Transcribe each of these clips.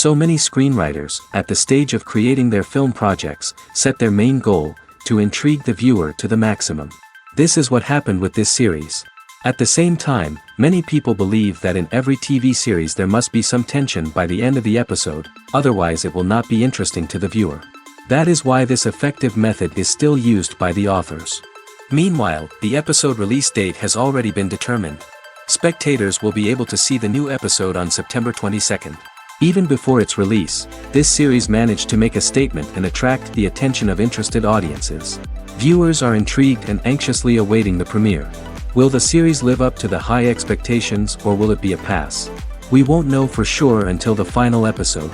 So many screenwriters, at the stage of creating their film projects, set their main goal, to intrigue the viewer to the maximum. This is what happened with this series. At the same time, many people believe that in every TV series there must be some tension by the end of the episode, otherwise it will not be interesting to the viewer. That is why this effective method is still used by the authors. Meanwhile, the episode release date has already been determined. Spectators will be able to see the new episode on September 22nd. Even before its release, this series managed to make a statement and attract the attention of interested audiences. Viewers are intrigued and anxiously awaiting the premiere. Will the series live up to the high expectations or will it be a pass? We won't know for sure until the final episode.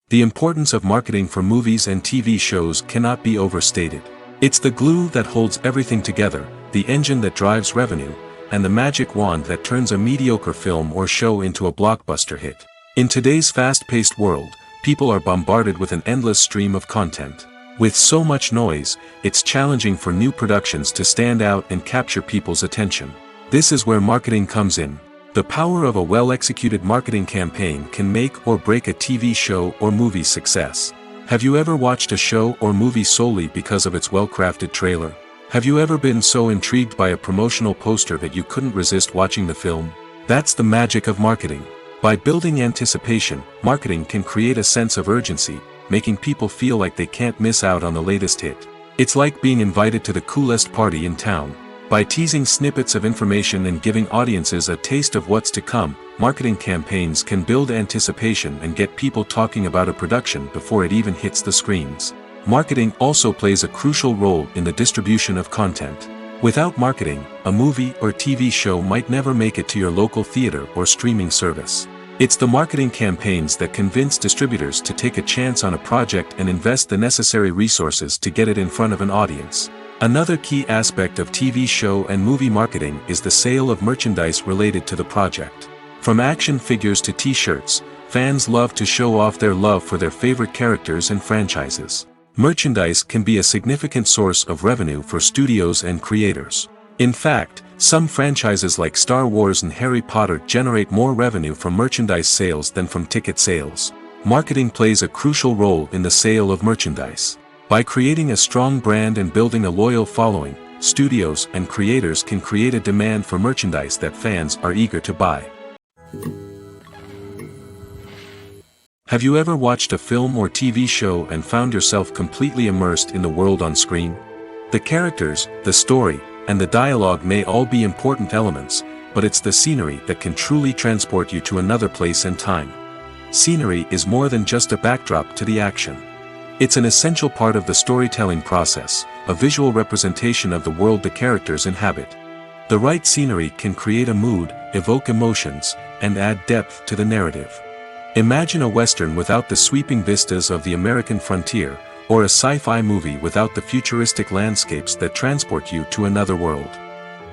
The importance of marketing for movies and TV shows cannot be overstated. It's the glue that holds everything together, the engine that drives revenue, and the magic wand that turns a mediocre film or show into a blockbuster hit. In today's fast-paced world, people are bombarded with an endless stream of content. With so much noise, it's challenging for new productions to stand out and capture people's attention. This is where marketing comes in. The power of a well-executed marketing campaign can make or break a TV show or movie's success. Have you ever watched a show or movie solely because of its well-crafted trailer? Have you ever been so intrigued by a promotional poster that you couldn't resist watching the film? That's the magic of marketing. By building anticipation, marketing can create a sense of urgency, making people feel like they can't miss out on the latest hit. It's like being invited to the coolest party in town. By teasing snippets of information and giving audiences a taste of what's to come, marketing campaigns can build anticipation and get people talking about a production before it even hits the screens. Marketing also plays a crucial role in the distribution of content. Without marketing, a movie or TV show might never make it to your local theater or streaming service. It's the marketing campaigns that convince distributors to take a chance on a project and invest the necessary resources to get it in front of an audience. Another key aspect of TV show and movie marketing is the sale of merchandise related to the project. From action figures to t-shirts, fans love to show off their love for their favorite characters and franchises. Merchandise can be a significant source of revenue for studios and creators. In fact, some franchises like Star Wars and Harry Potter generate more revenue from merchandise sales than from ticket sales. Marketing plays a crucial role in the sale of merchandise. By creating a strong brand and building a loyal following, studios and creators can create a demand for merchandise that fans are eager to buy. Have you ever watched a film or TV show and found yourself completely immersed in the world on screen? The characters, the story, and the dialogue may all be important elements, but it's the scenery that can truly transport you to another place and time. Scenery is more than just a backdrop to the action. It's an essential part of the storytelling process, a visual representation of the world the characters inhabit. The right scenery can create a mood, evoke emotions, and add depth to the narrative. Imagine a western without the sweeping vistas of the American frontier, or a sci-fi movie without the futuristic landscapes that transport you to another world.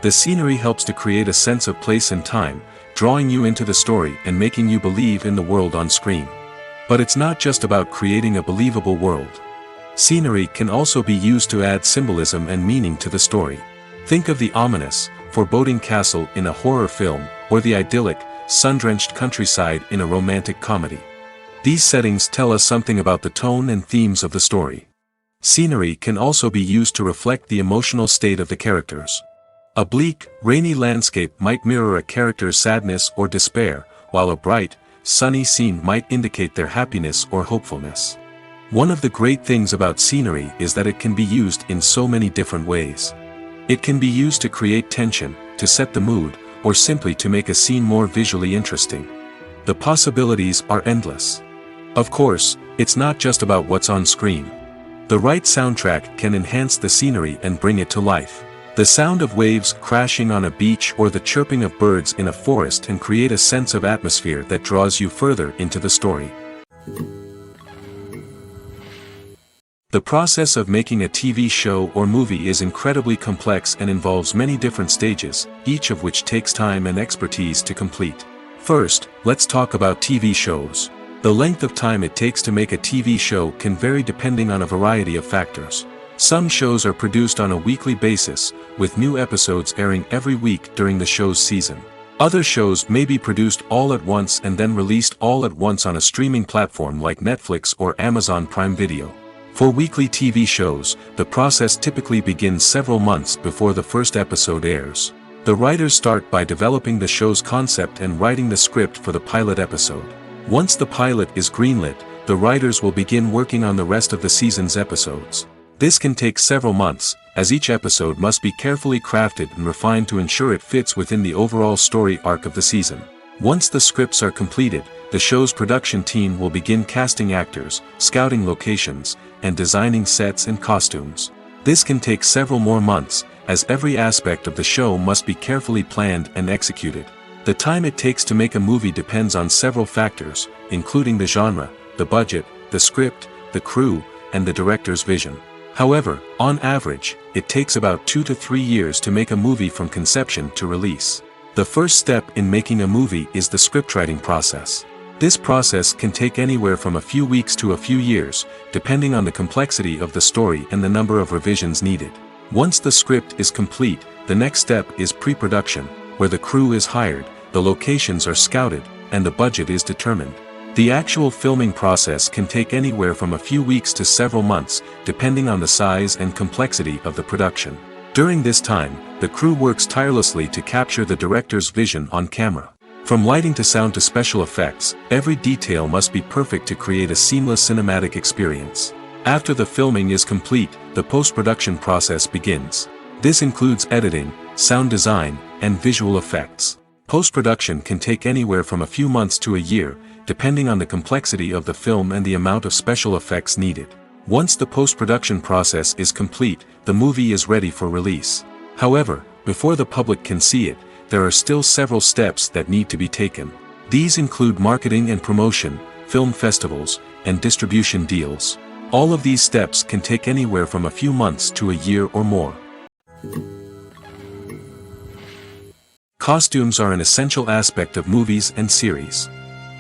The scenery helps to create a sense of place and time, drawing you into the story and making you believe in the world on screen. But it's not just about creating a believable world. Scenery can also be used to add symbolism and meaning to the story. Think of the ominous, foreboding castle in a horror film, or the idyllic, sun-drenched countryside in a romantic comedy. These settings tell us something about the tone and themes of the story. Scenery can also be used to reflect the emotional state of the characters. A bleak, rainy landscape might mirror a character's sadness or despair, while a bright, sunny scene might indicate their happiness or hopefulness. One of the great things about scenery is that it can be used in so many different ways. It can be used to create tension, to set the mood, or simply to make a scene more visually interesting. The possibilities are endless. Of course, it's not just about what's on screen. The right soundtrack can enhance the scenery and bring it to life. The sound of waves crashing on a beach or the chirping of birds in a forest can create a sense of atmosphere that draws you further into the story. The process of making a TV show or movie is incredibly complex and involves many different stages, each of which takes time and expertise to complete. First, let's talk about TV shows. The length of time it takes to make a TV show can vary depending on a variety of factors. Some shows are produced on a weekly basis, with new episodes airing every week during the show's season. Other shows may be produced all at once and then released all at once on a streaming platform like Netflix or Amazon Prime Video. For weekly TV shows, the process typically begins several months before the first episode airs. The writers start by developing the show's concept and writing the script for the pilot episode. Once the pilot is greenlit, the writers will begin working on the rest of the season's episodes. This can take several months, as each episode must be carefully crafted and refined to ensure it fits within the overall story arc of the season. Once the scripts are completed, the show's production team will begin casting actors, scouting locations, and designing sets and costumes. This can take several more months, as every aspect of the show must be carefully planned and executed. The time it takes to make a movie depends on several factors, including the genre, the budget, the script, the crew, and the director's vision. However, on average, it takes about 2 to 3 years to make a movie from conception to release. The first step in making a movie is the scriptwriting process. This process can take anywhere from a few weeks to a few years, depending on the complexity of the story and the number of revisions needed. Once the script is complete, the next step is pre-production, where the crew is hired, the locations are scouted, and the budget is determined. The actual filming process can take anywhere from a few weeks to several months, depending on the size and complexity of the production. During this time, the crew works tirelessly to capture the director's vision on camera. From lighting to sound to special effects, every detail must be perfect to create a seamless cinematic experience. After the filming is complete, the post-production process begins. This includes editing, sound design, and visual effects. Post-production can take anywhere from a few months to a year, depending on the complexity of the film and the amount of special effects needed. Once the post-production process is complete, the movie is ready for release. However, before the public can see it, there are still several steps that need to be taken. These include marketing and promotion, film festivals, and distribution deals. All of these steps can take anywhere from a few months to a year or more. Costumes are an essential aspect of movies and series.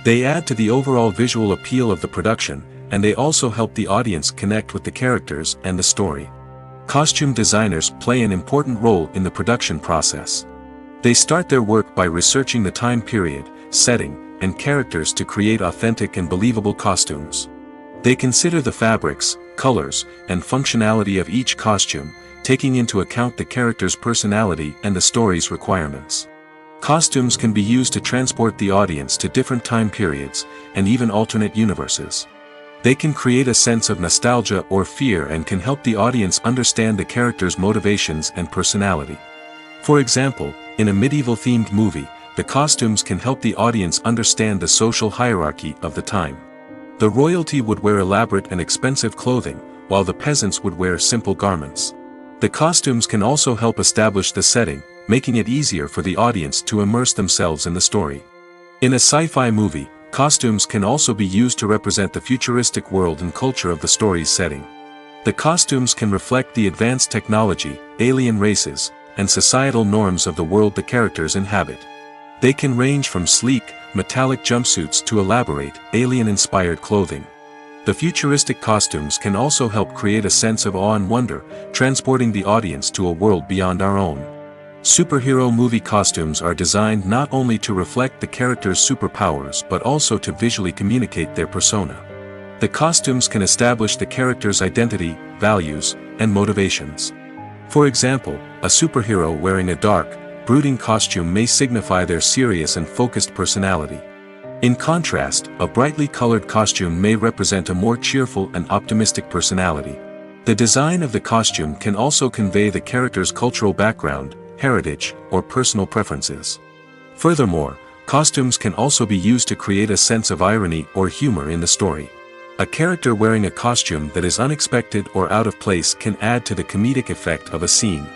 They add to the overall visual appeal of the production, and they also help the audience connect with the characters and the story. Costume designers play an important role in the production process. They start their work by researching the time period, setting, and characters to create authentic and believable costumes. They consider the fabrics, colors, and functionality of each costume, taking into account the character's personality and the story's requirements. Costumes can be used to transport the audience to different time periods, and even alternate universes. They can create a sense of nostalgia or fear and can help the audience understand the character's motivations and personality. For example, in a medieval-themed movie, the costumes can help the audience understand the social hierarchy of the time. The royalty would wear elaborate and expensive clothing, while the peasants would wear simple garments. The costumes can also help establish the setting, making it easier for the audience to immerse themselves in the story. In a sci-fi movie, costumes can also be used to represent the futuristic world and culture of the story's setting. The costumes can reflect the advanced technology, alien races, and societal norms of the world the characters inhabit. They can range from sleek, metallic jumpsuits to elaborate, alien-inspired clothing. The futuristic costumes can also help create a sense of awe and wonder, transporting the audience to a world beyond our own. Superhero movie costumes are designed not only to reflect the character's superpowers but also to visually communicate their persona. The costumes can establish the character's identity, values, and motivations. For example, a superhero wearing a dark, brooding costume may signify their serious and focused personality. In contrast, a brightly colored costume may represent a more cheerful and optimistic personality. The design of the costume can also convey the character's cultural background, heritage, or personal preferences. Furthermore, costumes can also be used to create a sense of irony or humor in the story. A character wearing a costume that is unexpected or out of place can add to the comedic effect of a scene.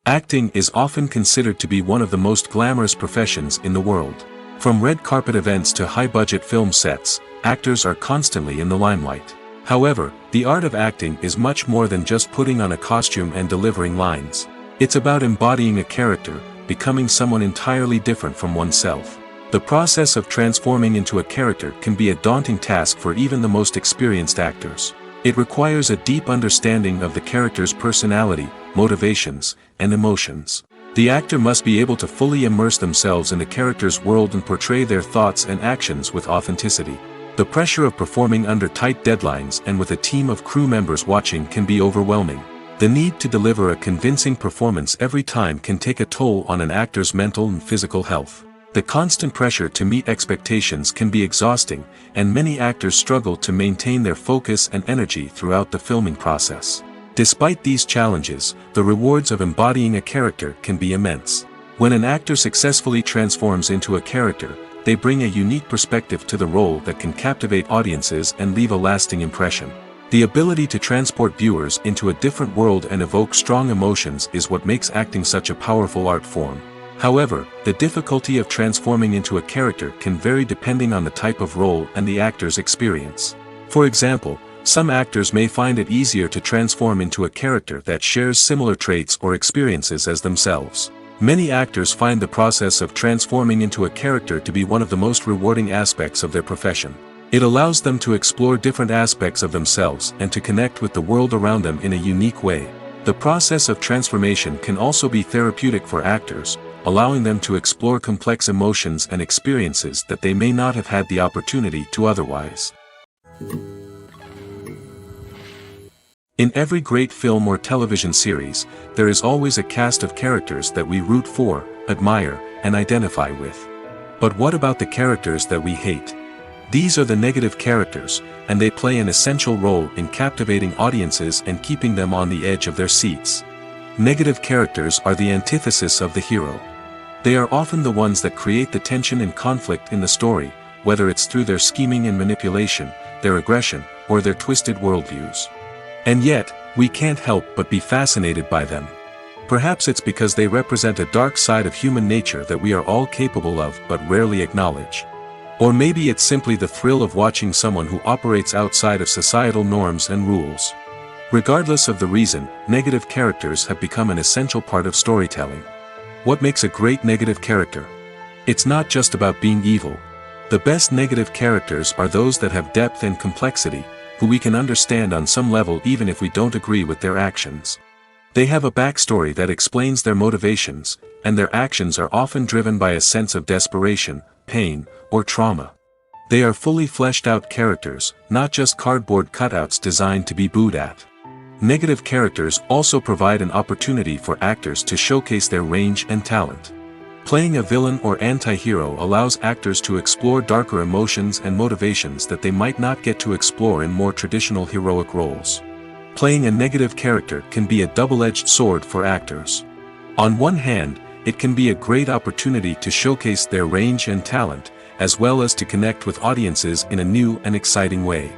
Acting is often considered to be one of the most glamorous professions in the world. From red carpet events to high-budget film sets, actors are constantly in the limelight. However, the art of acting is much more than just putting on a costume and delivering lines. It's about embodying a character, becoming someone entirely different from oneself. The process of transforming into a character can be a daunting task for even the most experienced actors. It requires a deep understanding of the character's personality, motivations, and emotions. The actor must be able to fully immerse themselves in the character's world and portray their thoughts and actions with authenticity. The pressure of performing under tight deadlines and with a team of crew members watching can be overwhelming. The need to deliver a convincing performance every time can take a toll on an actor's mental and physical health. The constant pressure to meet expectations can be exhausting, and many actors struggle to maintain their focus and energy throughout the filming process. Despite these challenges, the rewards of embodying a character can be immense. When an actor successfully transforms into a character, they bring a unique perspective to the role that can captivate audiences and leave a lasting impression. The ability to transport viewers into a different world and evoke strong emotions is what makes acting such a powerful art form. However, the difficulty of transforming into a character can vary depending on the type of role and the actor's experience. For example, some actors may find it easier to transform into a character that shares similar traits or experiences as themselves. Many actors find the process of transforming into a character to be one of the most rewarding aspects of their profession. It allows them to explore different aspects of themselves and to connect with the world around them in a unique way. The process of transformation can also be therapeutic for actors, allowing them to explore complex emotions and experiences that they may not have had the opportunity to otherwise. In every great film or television series, there is always a cast of characters that we root for, admire, and identify with. But what about the characters that we hate? These are the negative characters, and they play an essential role in captivating audiences and keeping them on the edge of their seats. Negative characters are the antithesis of the hero. They are often the ones that create the tension and conflict in the story, whether it's through their scheming and manipulation, their aggression, or their twisted worldviews. And yet, we can't help but be fascinated by them. Perhaps it's because they represent a dark side of human nature that we are all capable of but rarely acknowledge. Or maybe it's simply the thrill of watching someone who operates outside of societal norms and rules. Regardless of the reason, negative characters have become an essential part of storytelling. What makes a great negative character? It's not just about being evil. The best negative characters are those that have depth and complexity, who we can understand on some level even if we don't agree with their actions. They have a backstory that explains their motivations, and their actions are often driven by a sense of desperation, pain, or trauma. They are fully fleshed out characters, not just cardboard cutouts designed to be booed at. Negative characters also provide an opportunity for actors to showcase their range and talent. Playing a villain or anti-hero allows actors to explore darker emotions and motivations that they might not get to explore in more traditional heroic roles. Playing a negative character can be a double-edged sword for actors. On one hand, it can be a great opportunity to showcase their range and talent, as well as to connect with audiences in a new and exciting way.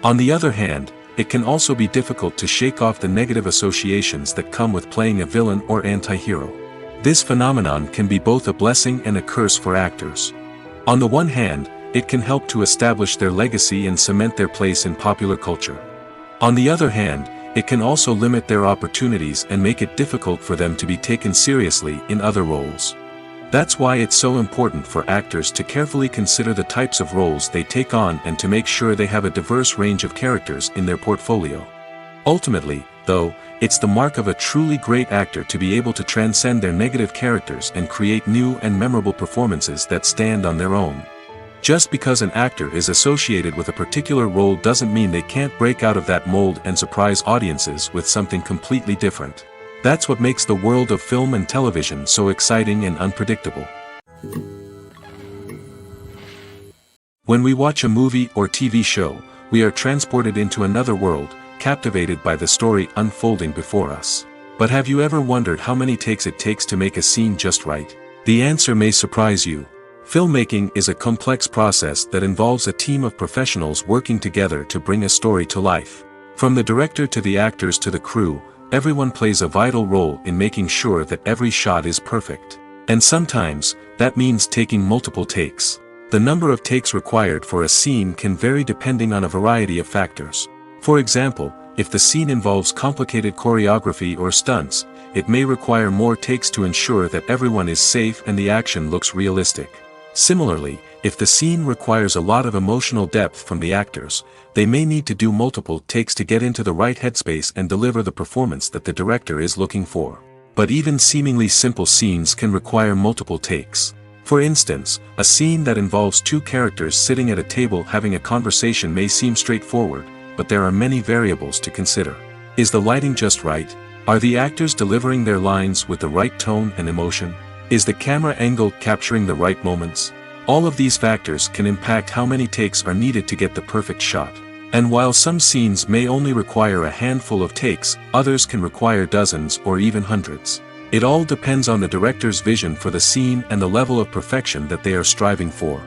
On the other hand, it can also be difficult to shake off the negative associations that come with playing a villain or anti-hero. This phenomenon can be both a blessing and a curse for actors. On the one hand, it can help to establish their legacy and cement their place in popular culture. On the other hand, it can also limit their opportunities and make it difficult for them to be taken seriously in other roles. That's why it's so important for actors to carefully consider the types of roles they take on and to make sure they have a diverse range of characters in their portfolio. Ultimately, though, it's the mark of a truly great actor to be able to transcend their negative characters and create new and memorable performances that stand on their own. Just because an actor is associated with a particular role doesn't mean they can't break out of that mold and surprise audiences with something completely different. That's what makes the world of film and television so exciting and unpredictable. When we watch a movie or TV show, we are transported into another world, captivated by the story unfolding before us. But have you ever wondered how many takes it takes to make a scene just right? The answer may surprise you. Filmmaking is a complex process that involves a team of professionals working together to bring a story to life. From the director to the actors to the crew, everyone plays a vital role in making sure that every shot is perfect. And sometimes, that means taking multiple takes. The number of takes required for a scene can vary depending on a variety of factors. For example, if the scene involves complicated choreography or stunts, it may require more takes to ensure that everyone is safe and the action looks realistic. Similarly, if the scene requires a lot of emotional depth from the actors, they may need to do multiple takes to get into the right headspace and deliver the performance that the director is looking for. But even seemingly simple scenes can require multiple takes. For instance, a scene that involves two characters sitting at a table having a conversation may seem straightforward, but there are many variables to consider. Is the lighting just right? Are the actors delivering their lines with the right tone and emotion? Is the camera angle capturing the right moments? All of these factors can impact how many takes are needed to get the perfect shot. And while some scenes may only require a handful of takes, others can require dozens or even hundreds. It all depends on the director's vision for the scene and the level of perfection that they are striving for.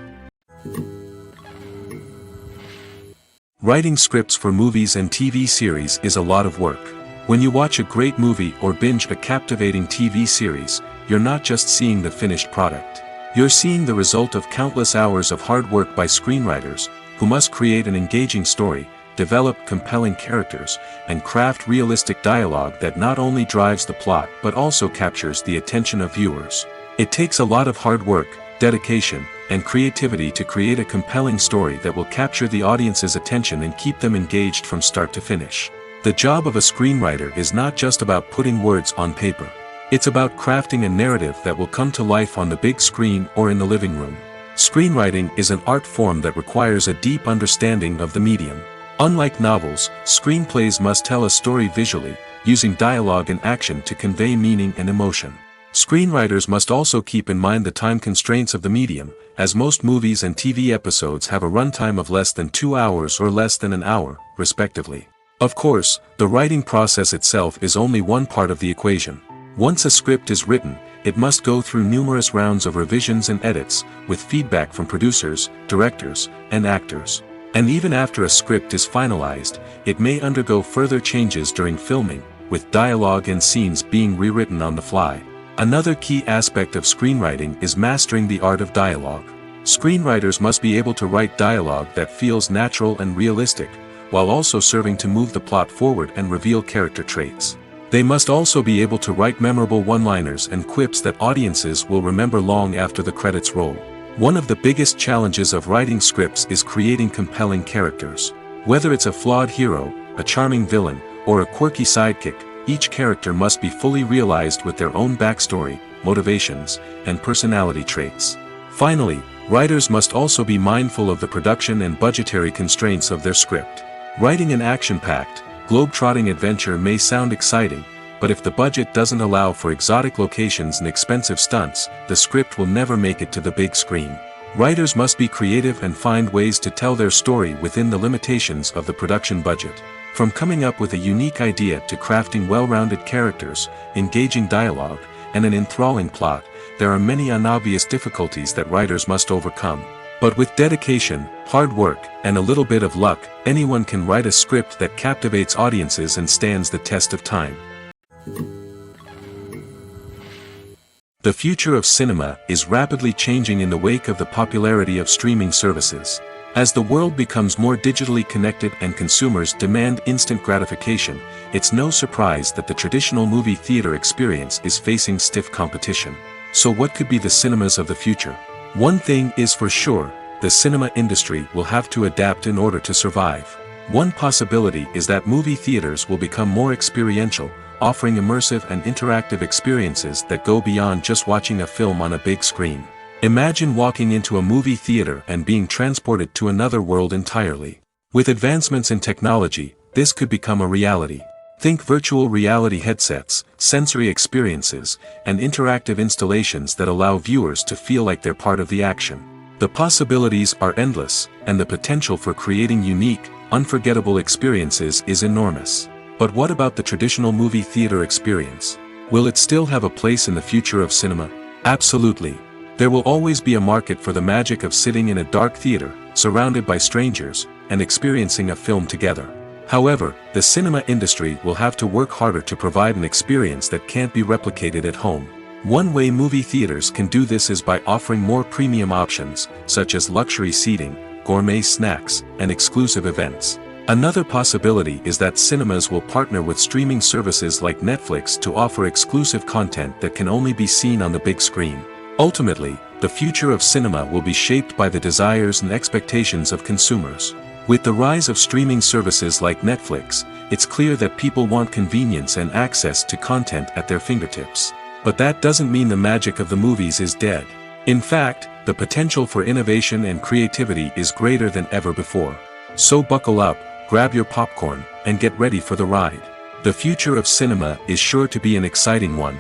Writing scripts for movies and TV series is a lot of work. When you watch a great movie or binge a captivating TV series, you're not just seeing the finished product. You're seeing the result of countless hours of hard work by screenwriters, who must create an engaging story, develop compelling characters, and craft realistic dialogue that not only drives the plot but also captures the attention of viewers. It takes a lot of hard work, dedication, and creativity to create a compelling story that will capture the audience's attention and keep them engaged from start to finish. The job of a screenwriter is not just about putting words on paper. It's about crafting a narrative that will come to life on the big screen or in the living room. Screenwriting is an art form that requires a deep understanding of the medium. Unlike novels, screenplays must tell a story visually, using dialogue and action to convey meaning and emotion. Screenwriters must also keep in mind the time constraints of the medium, as most movies and TV episodes have a runtime of less than 2 hours or less than an hour, respectively. Of course, the writing process itself is only one part of the equation. Once a script is written, it must go through numerous rounds of revisions and edits, with feedback from producers, directors, and actors. And even after a script is finalized, it may undergo further changes during filming, with dialogue and scenes being rewritten on the fly. Another key aspect of screenwriting is mastering the art of dialogue. Screenwriters must be able to write dialogue that feels natural and realistic, while also serving to move the plot forward and reveal character traits. They must also be able to write memorable one-liners and quips that audiences will remember long after the credits roll. One of the biggest challenges of writing scripts is creating compelling characters. Whether it's a flawed hero, a charming villain, or a quirky sidekick, each character must be fully realized with their own backstory, motivations, and personality traits. Finally, writers must also be mindful of the production and budgetary constraints of their script. Writing an action-packed, globe-trotting adventure may sound exciting, but if the budget doesn't allow for exotic locations and expensive stunts, the script will never make it to the big screen. Writers must be creative and find ways to tell their story within the limitations of the production budget. From coming up with a unique idea to crafting well-rounded characters, engaging dialogue, and an enthralling plot, there are many unobvious difficulties that writers must overcome. But with dedication, hard work, and a little bit of luck, anyone can write a script that captivates audiences and stands the test of time. The future of cinema is rapidly changing in the wake of the popularity of streaming services. As the world becomes more digitally connected and consumers demand instant gratification, it's no surprise that the traditional movie theater experience is facing stiff competition. So what could be the cinemas of the future? One thing is for sure, the cinema industry will have to adapt in order to survive. One possibility is that movie theaters will become more experiential, offering immersive and interactive experiences that go beyond just watching a film on a big screen. Imagine walking into a movie theater and being transported to another world entirely. With advancements in technology, this could become a reality. Think virtual reality headsets, sensory experiences, and interactive installations that allow viewers to feel like they're part of the action. The possibilities are endless, and the potential for creating unique, unforgettable experiences is enormous. But what about the traditional movie theater experience? Will it still have a place in the future of cinema? Absolutely. There will always be a market for the magic of sitting in a dark theater, surrounded by strangers, and experiencing a film together. However, the cinema industry will have to work harder to provide an experience that can't be replicated at home. One way movie theaters can do this is by offering more premium options, such as luxury seating, gourmet snacks, and exclusive events. Another possibility is that cinemas will partner with streaming services like Netflix to offer exclusive content that can only be seen on the big screen. Ultimately, the future of cinema will be shaped by the desires and expectations of consumers. With the rise of streaming services like Netflix, it's clear that people want convenience and access to content at their fingertips. But that doesn't mean the magic of the movies is dead. In fact, the potential for innovation and creativity is greater than ever before. So buckle up, grab your popcorn, and get ready for the ride. The future of cinema is sure to be an exciting one.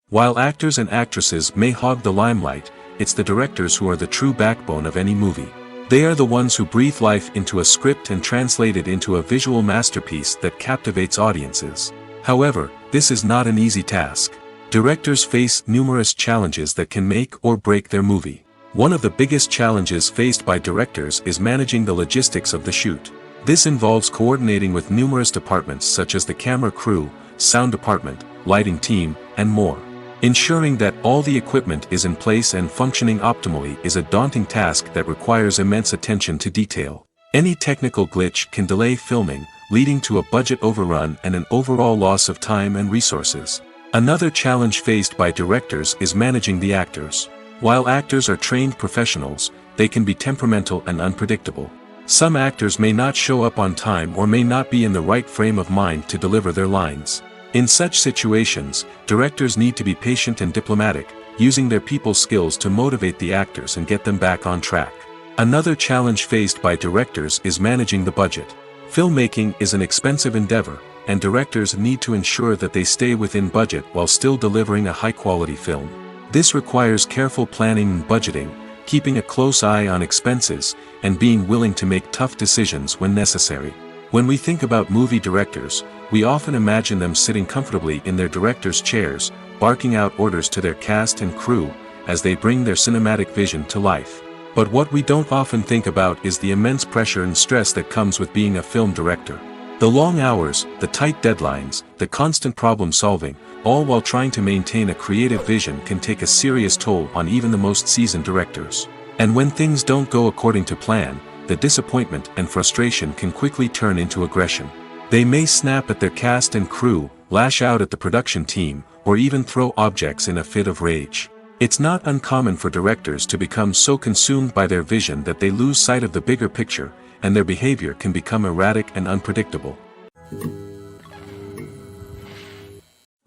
While actors and actresses may hog the limelight, it's the directors who are the true backbone of any movie. They are the ones who breathe life into a script and translate it into a visual masterpiece that captivates audiences. However, this is not an easy task. Directors face numerous challenges that can make or break their movie. One of the biggest challenges faced by directors is managing the logistics of the shoot. This involves coordinating with numerous departments such as the camera crew, sound department, lighting team, and more. Ensuring that all the equipment is in place and functioning optimally is a daunting task that requires immense attention to detail. Any technical glitch can delay filming, leading to a budget overrun and an overall loss of time and resources. Another challenge faced by directors is managing the actors. While actors are trained professionals, they can be temperamental and unpredictable. Some actors may not show up on time or may not be in the right frame of mind to deliver their lines. In such situations, directors need to be patient and diplomatic, using their people skills to motivate the actors and get them back on track. Another challenge faced by directors is managing the budget. Filmmaking is an expensive endeavor, and directors need to ensure that they stay within budget while still delivering a high-quality film. This requires careful planning and budgeting, keeping a close eye on expenses, and being willing to make tough decisions when necessary. When we think about movie directors, we often imagine them sitting comfortably in their director's chairs, barking out orders to their cast and crew, as they bring their cinematic vision to life. But what we don't often think about is the immense pressure and stress that comes with being a film director. The long hours, the tight deadlines, the constant problem solving, all while trying to maintain a creative vision can take a serious toll on even the most seasoned directors. And when things don't go according to plan, the disappointment and frustration can quickly turn into aggression. They may snap at their cast and crew, lash out at the production team, or even throw objects in a fit of rage. It's not uncommon for directors to become so consumed by their vision that they lose sight of the bigger picture, and their behavior can become erratic and unpredictable.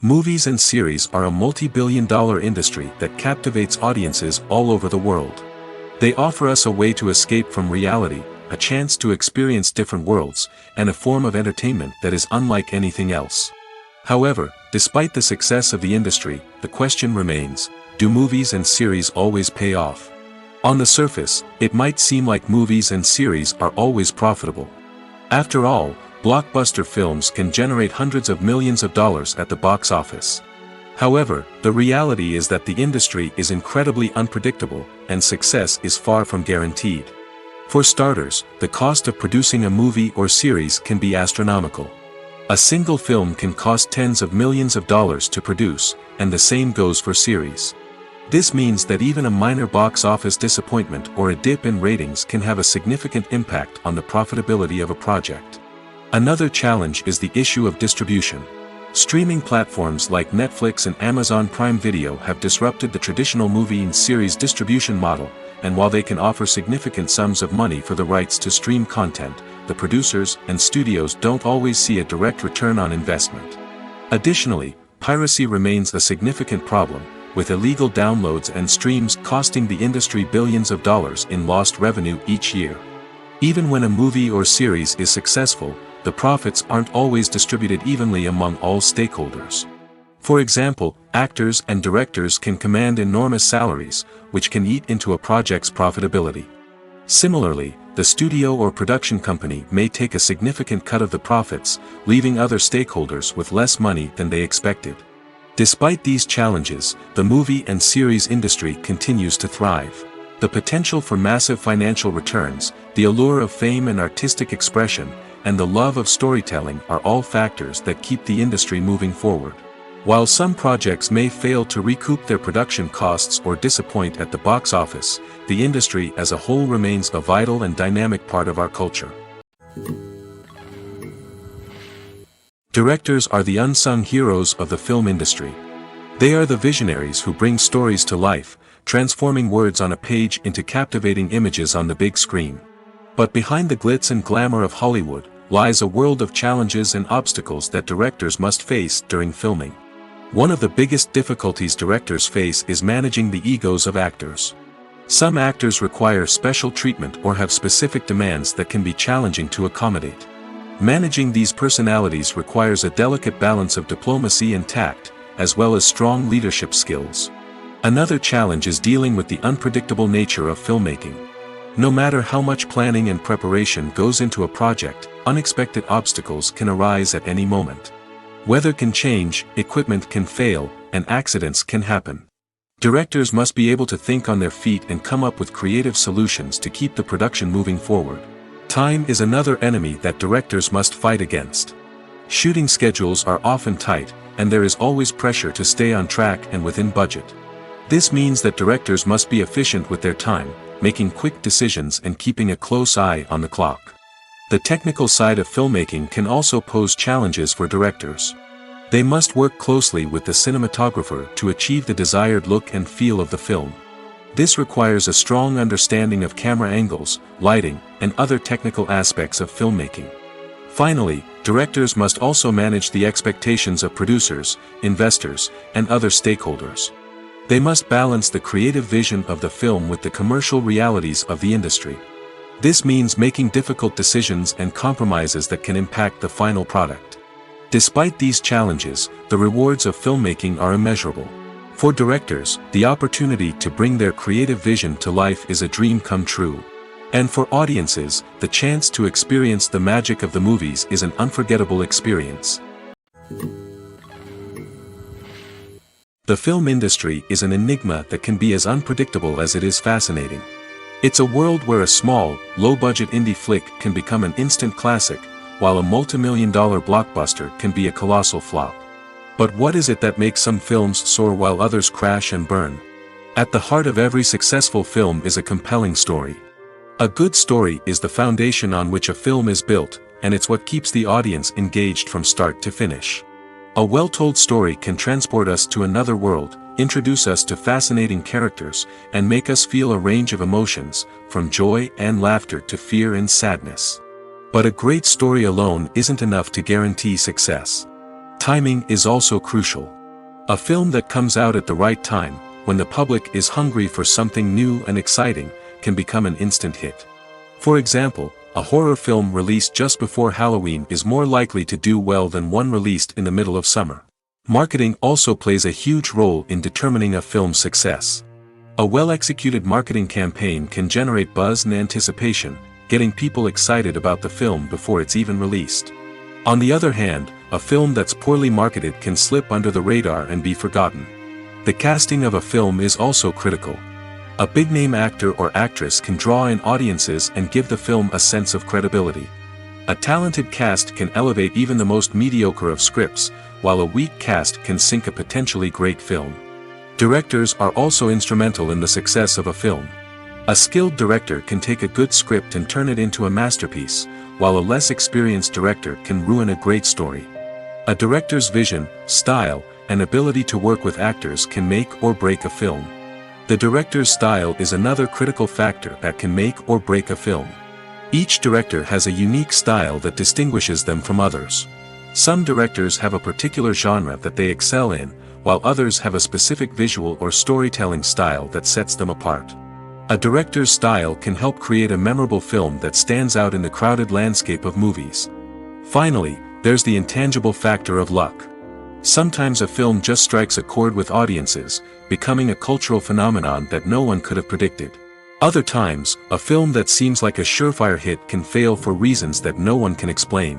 Movies and series are a multi-billion-dollar industry that captivates audiences all over the world. They offer us a way to escape from reality, a chance to experience different worlds, and a form of entertainment that is unlike anything else. However, despite the success of the industry, the question remains, do movies and series always pay off? On the surface, it might seem like movies and series are always profitable. After all, blockbuster films can generate hundreds of millions of dollars at the box office. However, the reality is that the industry is incredibly unpredictable, and success is far from guaranteed. For starters, the cost of producing a movie or series can be astronomical. A single film can cost tens of millions of dollars to produce, and the same goes for series. This means that even a minor box office disappointment or a dip in ratings can have a significant impact on the profitability of a project. Another challenge is the issue of distribution. Streaming platforms like Netflix and Amazon Prime Video have disrupted the traditional movie and series distribution model, and while they can offer significant sums of money for the rights to stream content, the producers and studios don't always see a direct return on investment. Additionally, piracy remains a significant problem, with illegal downloads and streams costing the industry billions of dollars in lost revenue each year. Even when a movie or series is successful, the profits aren't always distributed evenly among all stakeholders. For example, actors and directors can command enormous salaries, which can eat into a project's profitability. Similarly, the studio or production company may take a significant cut of the profits, leaving other stakeholders with less money than they expected. Despite these challenges, the movie and series industry continues to thrive. The potential for massive financial returns, the allure of fame and artistic expression, and the love of storytelling are all factors that keep the industry moving forward. While some projects may fail to recoup their production costs or disappoint at the box office, the industry as a whole remains a vital and dynamic part of our culture. Directors are the unsung heroes of the film industry. They are the visionaries who bring stories to life, transforming words on a page into captivating images on the big screen. But behind the glitz and glamour of Hollywood, lies a world of challenges and obstacles that directors must face during filming. One of the biggest difficulties directors face is managing the egos of actors. Some actors require special treatment or have specific demands that can be challenging to accommodate. Managing these personalities requires a delicate balance of diplomacy and tact, as well as strong leadership skills. Another challenge is dealing with the unpredictable nature of filmmaking. No matter how much planning and preparation goes into a project, unexpected obstacles can arise at any moment. Weather can change, equipment can fail, and accidents can happen. Directors must be able to think on their feet and come up with creative solutions to keep the production moving forward. Time is another enemy that directors must fight against. Shooting schedules are often tight, and there is always pressure to stay on track and within budget. This means that directors must be efficient with their time, making quick decisions and keeping a close eye on the clock. The technical side of filmmaking can also pose challenges for directors. They must work closely with the cinematographer to achieve the desired look and feel of the film. This requires a strong understanding of camera angles, lighting, and other technical aspects of filmmaking. Finally, directors must also manage the expectations of producers, investors, and other stakeholders. They must balance the creative vision of the film with the commercial realities of the industry. This means making difficult decisions and compromises that can impact the final product. Despite these challenges, the rewards of filmmaking are immeasurable. For directors, the opportunity to bring their creative vision to life is a dream come true. And for audiences, the chance to experience the magic of the movies is an unforgettable experience. The film industry is an enigma that can be as unpredictable as it is fascinating. It's a world where a small, low-budget indie flick can become an instant classic, while a multi-million-dollar blockbuster can be a colossal flop. But what is it that makes some films soar while others crash and burn? At the heart of every successful film is a compelling story. A good story is the foundation on which a film is built, and it's what keeps the audience engaged from start to finish. A well-told story can transport us to another world, introduce us to fascinating characters, and make us feel a range of emotions, from joy and laughter to fear and sadness. But a great story alone isn't enough to guarantee success. Timing is also crucial. A film that comes out at the right time, when the public is hungry for something new and exciting, can become an instant hit. For example, a horror film released just before Halloween is more likely to do well than one released in the middle of summer. Marketing also plays a huge role in determining a film's success. A well-executed marketing campaign can generate buzz and anticipation, getting people excited about the film before it's even released. On the other hand, a film that's poorly marketed can slip under the radar and be forgotten. The casting of a film is also critical. A big-name actor or actress can draw in audiences and give the film a sense of credibility. A talented cast can elevate even the most mediocre of scripts, while a weak cast can sink a potentially great film. Directors are also instrumental in the success of a film. A skilled director can take a good script and turn it into a masterpiece, while a less experienced director can ruin a great story. A director's vision, style, and ability to work with actors can make or break a film. The director's style is another critical factor that can make or break a film. Each director has a unique style that distinguishes them from others. Some directors have a particular genre that they excel in, while others have a specific visual or storytelling style that sets them apart. A director's style can help create a memorable film that stands out in the crowded landscape of movies. Finally, there's the intangible factor of luck. Sometimes a film just strikes a chord with audiences, becoming a cultural phenomenon that no one could have predicted. Other times, a film that seems like a surefire hit can fail for reasons that no one can explain.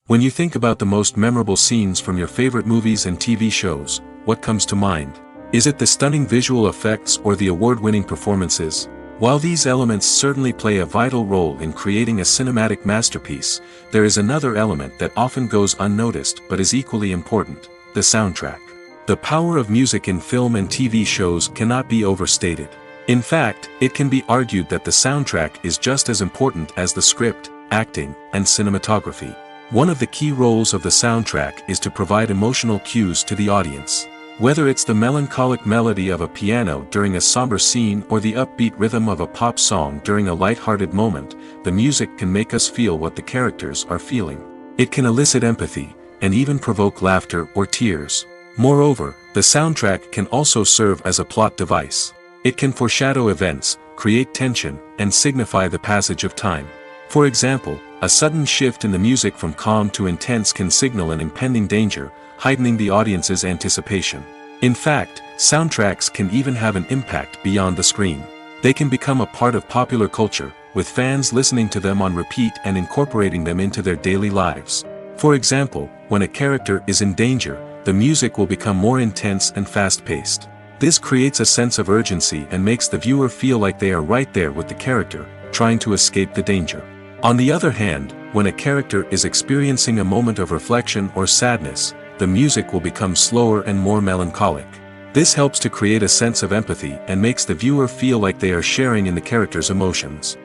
When you think about the most memorable scenes from your favorite movies and TV shows, what comes to mind? Is it the stunning visual effects or the award-winning performances? While these elements certainly play a vital role in creating a cinematic masterpiece, there is another element that often goes unnoticed but is equally important: the soundtrack. The power of music in film and TV shows cannot be overstated. In fact, it can be argued that the soundtrack is just as important as the script, acting, and cinematography. One of the key roles of the soundtrack is to provide emotional cues to the audience. Whether it's the melancholic melody of a piano during a somber scene or the upbeat rhythm of a pop song during a light-hearted moment, the music can make us feel what the characters are feeling. It can elicit empathy, and even provoke laughter or tears. Moreover, the soundtrack can also serve as a plot device. It can foreshadow events, create tension, and signify the passage of time. For example, a sudden shift in the music from calm to intense can signal an impending danger, heightening the audience's anticipation. In fact, soundtracks can even have an impact beyond the screen. They can become a part of popular culture, with fans listening to them on repeat and incorporating them into their daily lives. For example, when a character is in danger, the music will become more intense and fast-paced. This creates a sense of urgency and makes the viewer feel like they are right there with the character, trying to escape the danger. On the other hand, when a character is experiencing a moment of reflection or sadness, the music will become slower and more melancholic. This helps to create a sense of empathy and makes the viewer feel like they are sharing in the character's emotions.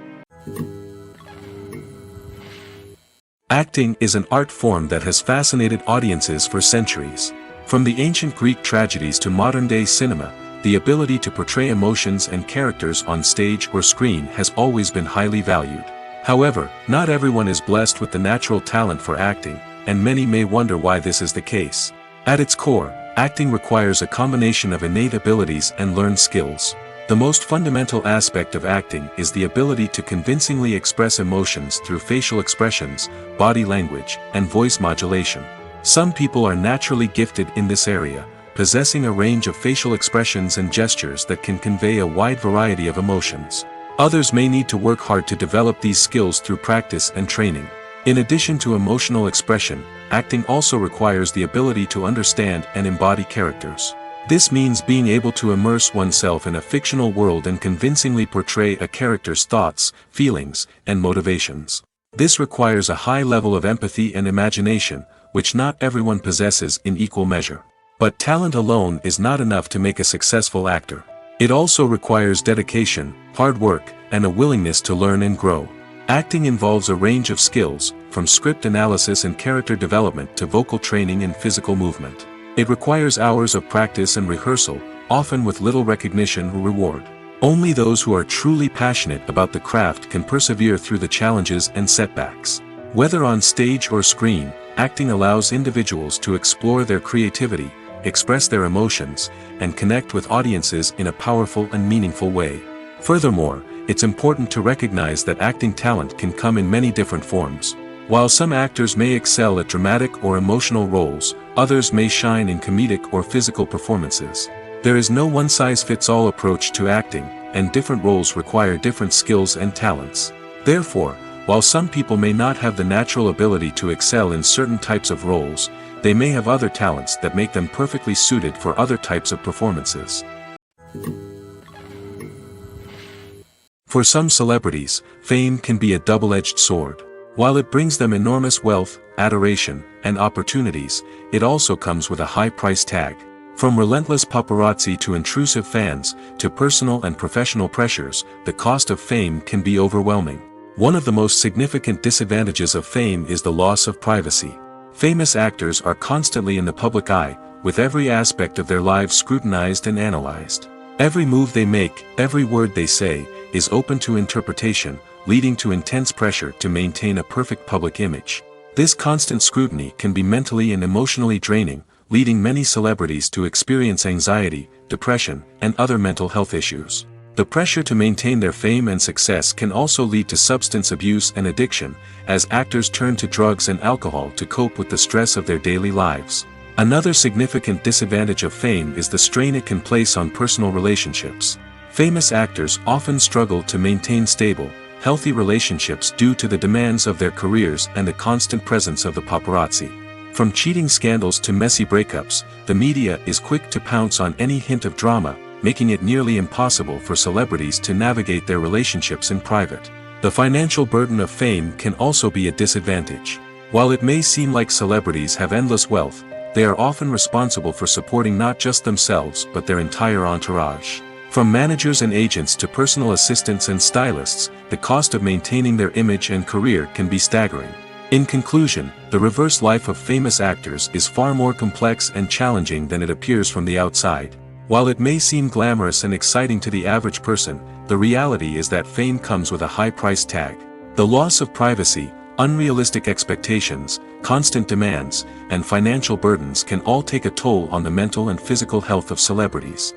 Acting is an art form that has fascinated audiences for centuries. From the ancient Greek tragedies to modern-day cinema, the ability to portray emotions and characters on stage or screen has always been highly valued. However, not everyone is blessed with the natural talent for acting, and many may wonder why this is the case. At its core, acting requires a combination of innate abilities and learned skills. The most fundamental aspect of acting is the ability to convincingly express emotions through facial expressions, body language, and voice modulation. Some people are naturally gifted in this area, possessing a range of facial expressions and gestures that can convey a wide variety of emotions. Others may need to work hard to develop these skills through practice and training. In addition to emotional expression, acting also requires the ability to understand and embody characters. This means being able to immerse oneself in a fictional world and convincingly portray a character's thoughts, feelings, and motivations. This requires a high level of empathy and imagination, which not everyone possesses in equal measure. But talent alone is not enough to make a successful actor. It also requires dedication, hard work, and a willingness to learn and grow. Acting involves a range of skills, from script analysis and character development to vocal training and physical movement. It requires hours of practice and rehearsal, often with little recognition or reward. Only those who are truly passionate about the craft can persevere through the challenges and setbacks. Whether on stage or screen, acting allows individuals to explore their creativity, express their emotions, and connect with audiences in a powerful and meaningful way. Furthermore, it's important to recognize that acting talent can come in many different forms. While some actors may excel at dramatic or emotional roles, others may shine in comedic or physical performances. There is no one-size-fits-all approach to acting, and different roles require different skills and talents. Therefore, while some people may not have the natural ability to excel in certain types of roles, they may have other talents that make them perfectly suited for other types of performances. For some celebrities, fame can be a double-edged sword. While it brings them enormous wealth, adoration, and opportunities, it also comes with a high price tag. From relentless paparazzi to intrusive fans, to personal and professional pressures, the cost of fame can be overwhelming. One of the most significant disadvantages of fame is the loss of privacy. Famous actors are constantly in the public eye, with every aspect of their lives scrutinized and analyzed. Every move they make, every word they say, is open to interpretation, leading to intense pressure to maintain a perfect public image. This constant scrutiny can be mentally and emotionally draining, leading many celebrities to experience anxiety, depression, and other mental health issues. The pressure to maintain their fame and success can also lead to substance abuse and addiction, as actors turn to drugs and alcohol to cope with the stress of their daily lives. Another significant disadvantage of fame is the strain it can place on personal relationships. Famous actors often struggle to maintain stable, healthy relationships due to the demands of their careers and the constant presence of the paparazzi. From cheating scandals to messy breakups, the media is quick to pounce on any hint of drama, making it nearly impossible for celebrities to navigate their relationships in private. The financial burden of fame can also be a disadvantage. While it may seem like celebrities have endless wealth, they are often responsible for supporting not just themselves but their entire entourage. From managers and agents to personal assistants and stylists, the cost of maintaining their image and career can be staggering. In conclusion, the reverse life of famous actors is far more complex and challenging than it appears from the outside. While it may seem glamorous and exciting to the average person, the reality is that fame comes with a high price tag. The loss of privacy, unrealistic expectations, constant demands, and financial burdens can all take a toll on the mental and physical health of celebrities.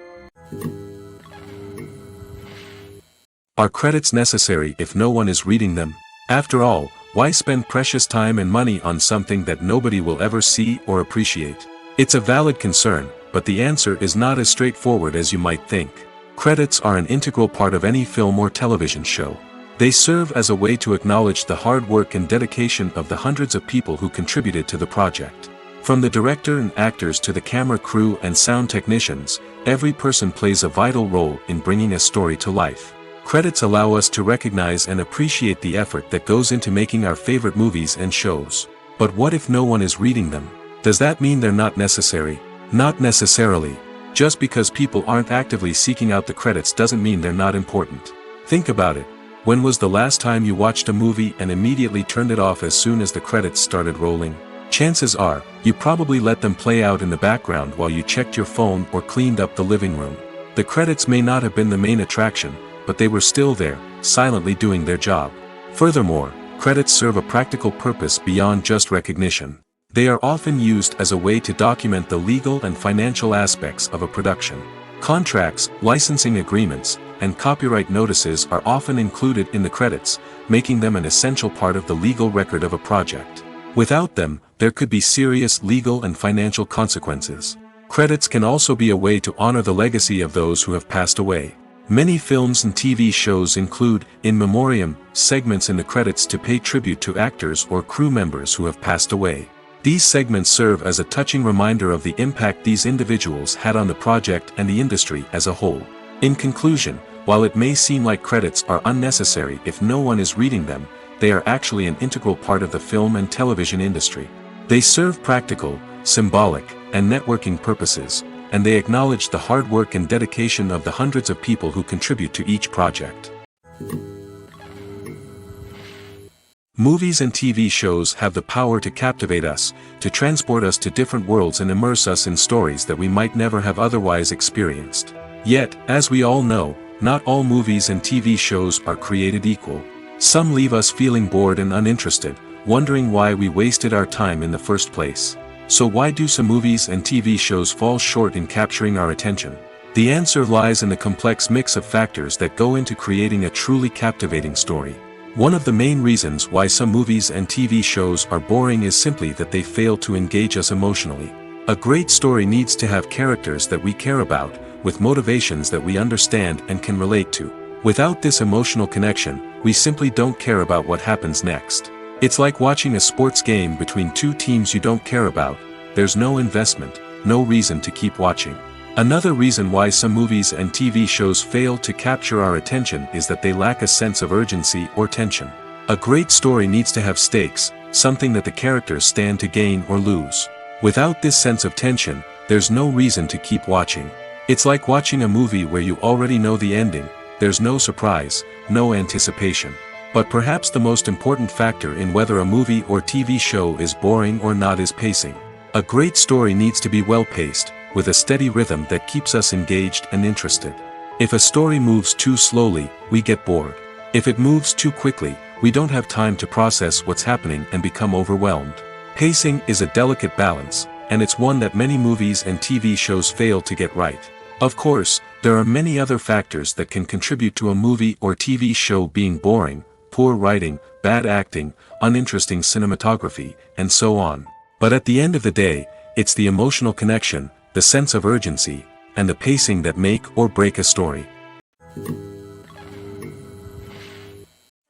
Are credits necessary if no one is reading them? After all, why spend precious time and money on something that nobody will ever see or appreciate? It's a valid concern, but the answer is not as straightforward as you might think. Credits are an integral part of any film or television show. They serve as a way to acknowledge the hard work and dedication of the hundreds of people who contributed to the project. From the director and actors to the camera crew and sound technicians, every person plays a vital role in bringing a story to life. Credits allow us to recognize and appreciate the effort that goes into making our favorite movies and shows. But what if no one is reading them? Does that mean they're not necessary? Not necessarily. Just because people aren't actively seeking out the credits doesn't mean they're not important. Think about it. When was the last time you watched a movie and immediately turned it off as soon as the credits started rolling? Chances are, you probably let them play out in the background while you checked your phone or cleaned up the living room. The credits may not have been the main attraction, but they were still there, silently doing their job. Furthermore, credits serve a practical purpose beyond just recognition. They are often used as a way to document the legal and financial aspects of a production. Contracts, licensing agreements, and copyright notices are often included in the credits, making them an essential part of the legal record of a project. Without them, there could be serious legal and financial consequences. Credits can also be a way to honor the legacy of those who have passed away. Many films and TV shows include, in memoriam, segments in the credits to pay tribute to actors or crew members who have passed away. These segments serve as a touching reminder of the impact these individuals had on the project and the industry as a whole. In conclusion, while it may seem like credits are unnecessary if no one is reading them, they are actually an integral part of the film and television industry. They serve practical, symbolic, and networking purposes, and they acknowledge the hard work and dedication of the hundreds of people who contribute to each project. Movies and TV shows have the power to captivate us, to transport us to different worlds and immerse us in stories that we might never have otherwise experienced. Yet, as we all know, not all movies and TV shows are created equal. Some leave us feeling bored and uninterested, wondering why we wasted our time in the first place. So why do some movies and TV shows fall short in capturing our attention? The answer lies in the complex mix of factors that go into creating a truly captivating story. One of the main reasons why some movies and TV shows are boring is simply that they fail to engage us emotionally. A great story needs to have characters that we care about, with motivations that we understand and can relate to. Without this emotional connection, we simply don't care about what happens next. It's like watching a sports game between two teams you don't care about. There's no investment, no reason to keep watching. Another reason why some movies and TV shows fail to capture our attention is that they lack a sense of urgency or tension. A great story needs to have stakes, something that the characters stand to gain or lose. Without this sense of tension, there's no reason to keep watching. It's like watching a movie where you already know the ending. There's no surprise, no anticipation. But perhaps the most important factor in whether a movie or TV show is boring or not is pacing. A great story needs to be well-paced, with a steady rhythm that keeps us engaged and interested. If a story moves too slowly, we get bored. If it moves too quickly, we don't have time to process what's happening and become overwhelmed. Pacing is a delicate balance, and it's one that many movies and TV shows fail to get right. Of course, there are many other factors that can contribute to a movie or TV show being boring: poor writing, bad acting, uninteresting cinematography, and so on. But at the end of the day, it's the emotional connection, the sense of urgency, and the pacing that make or break a story.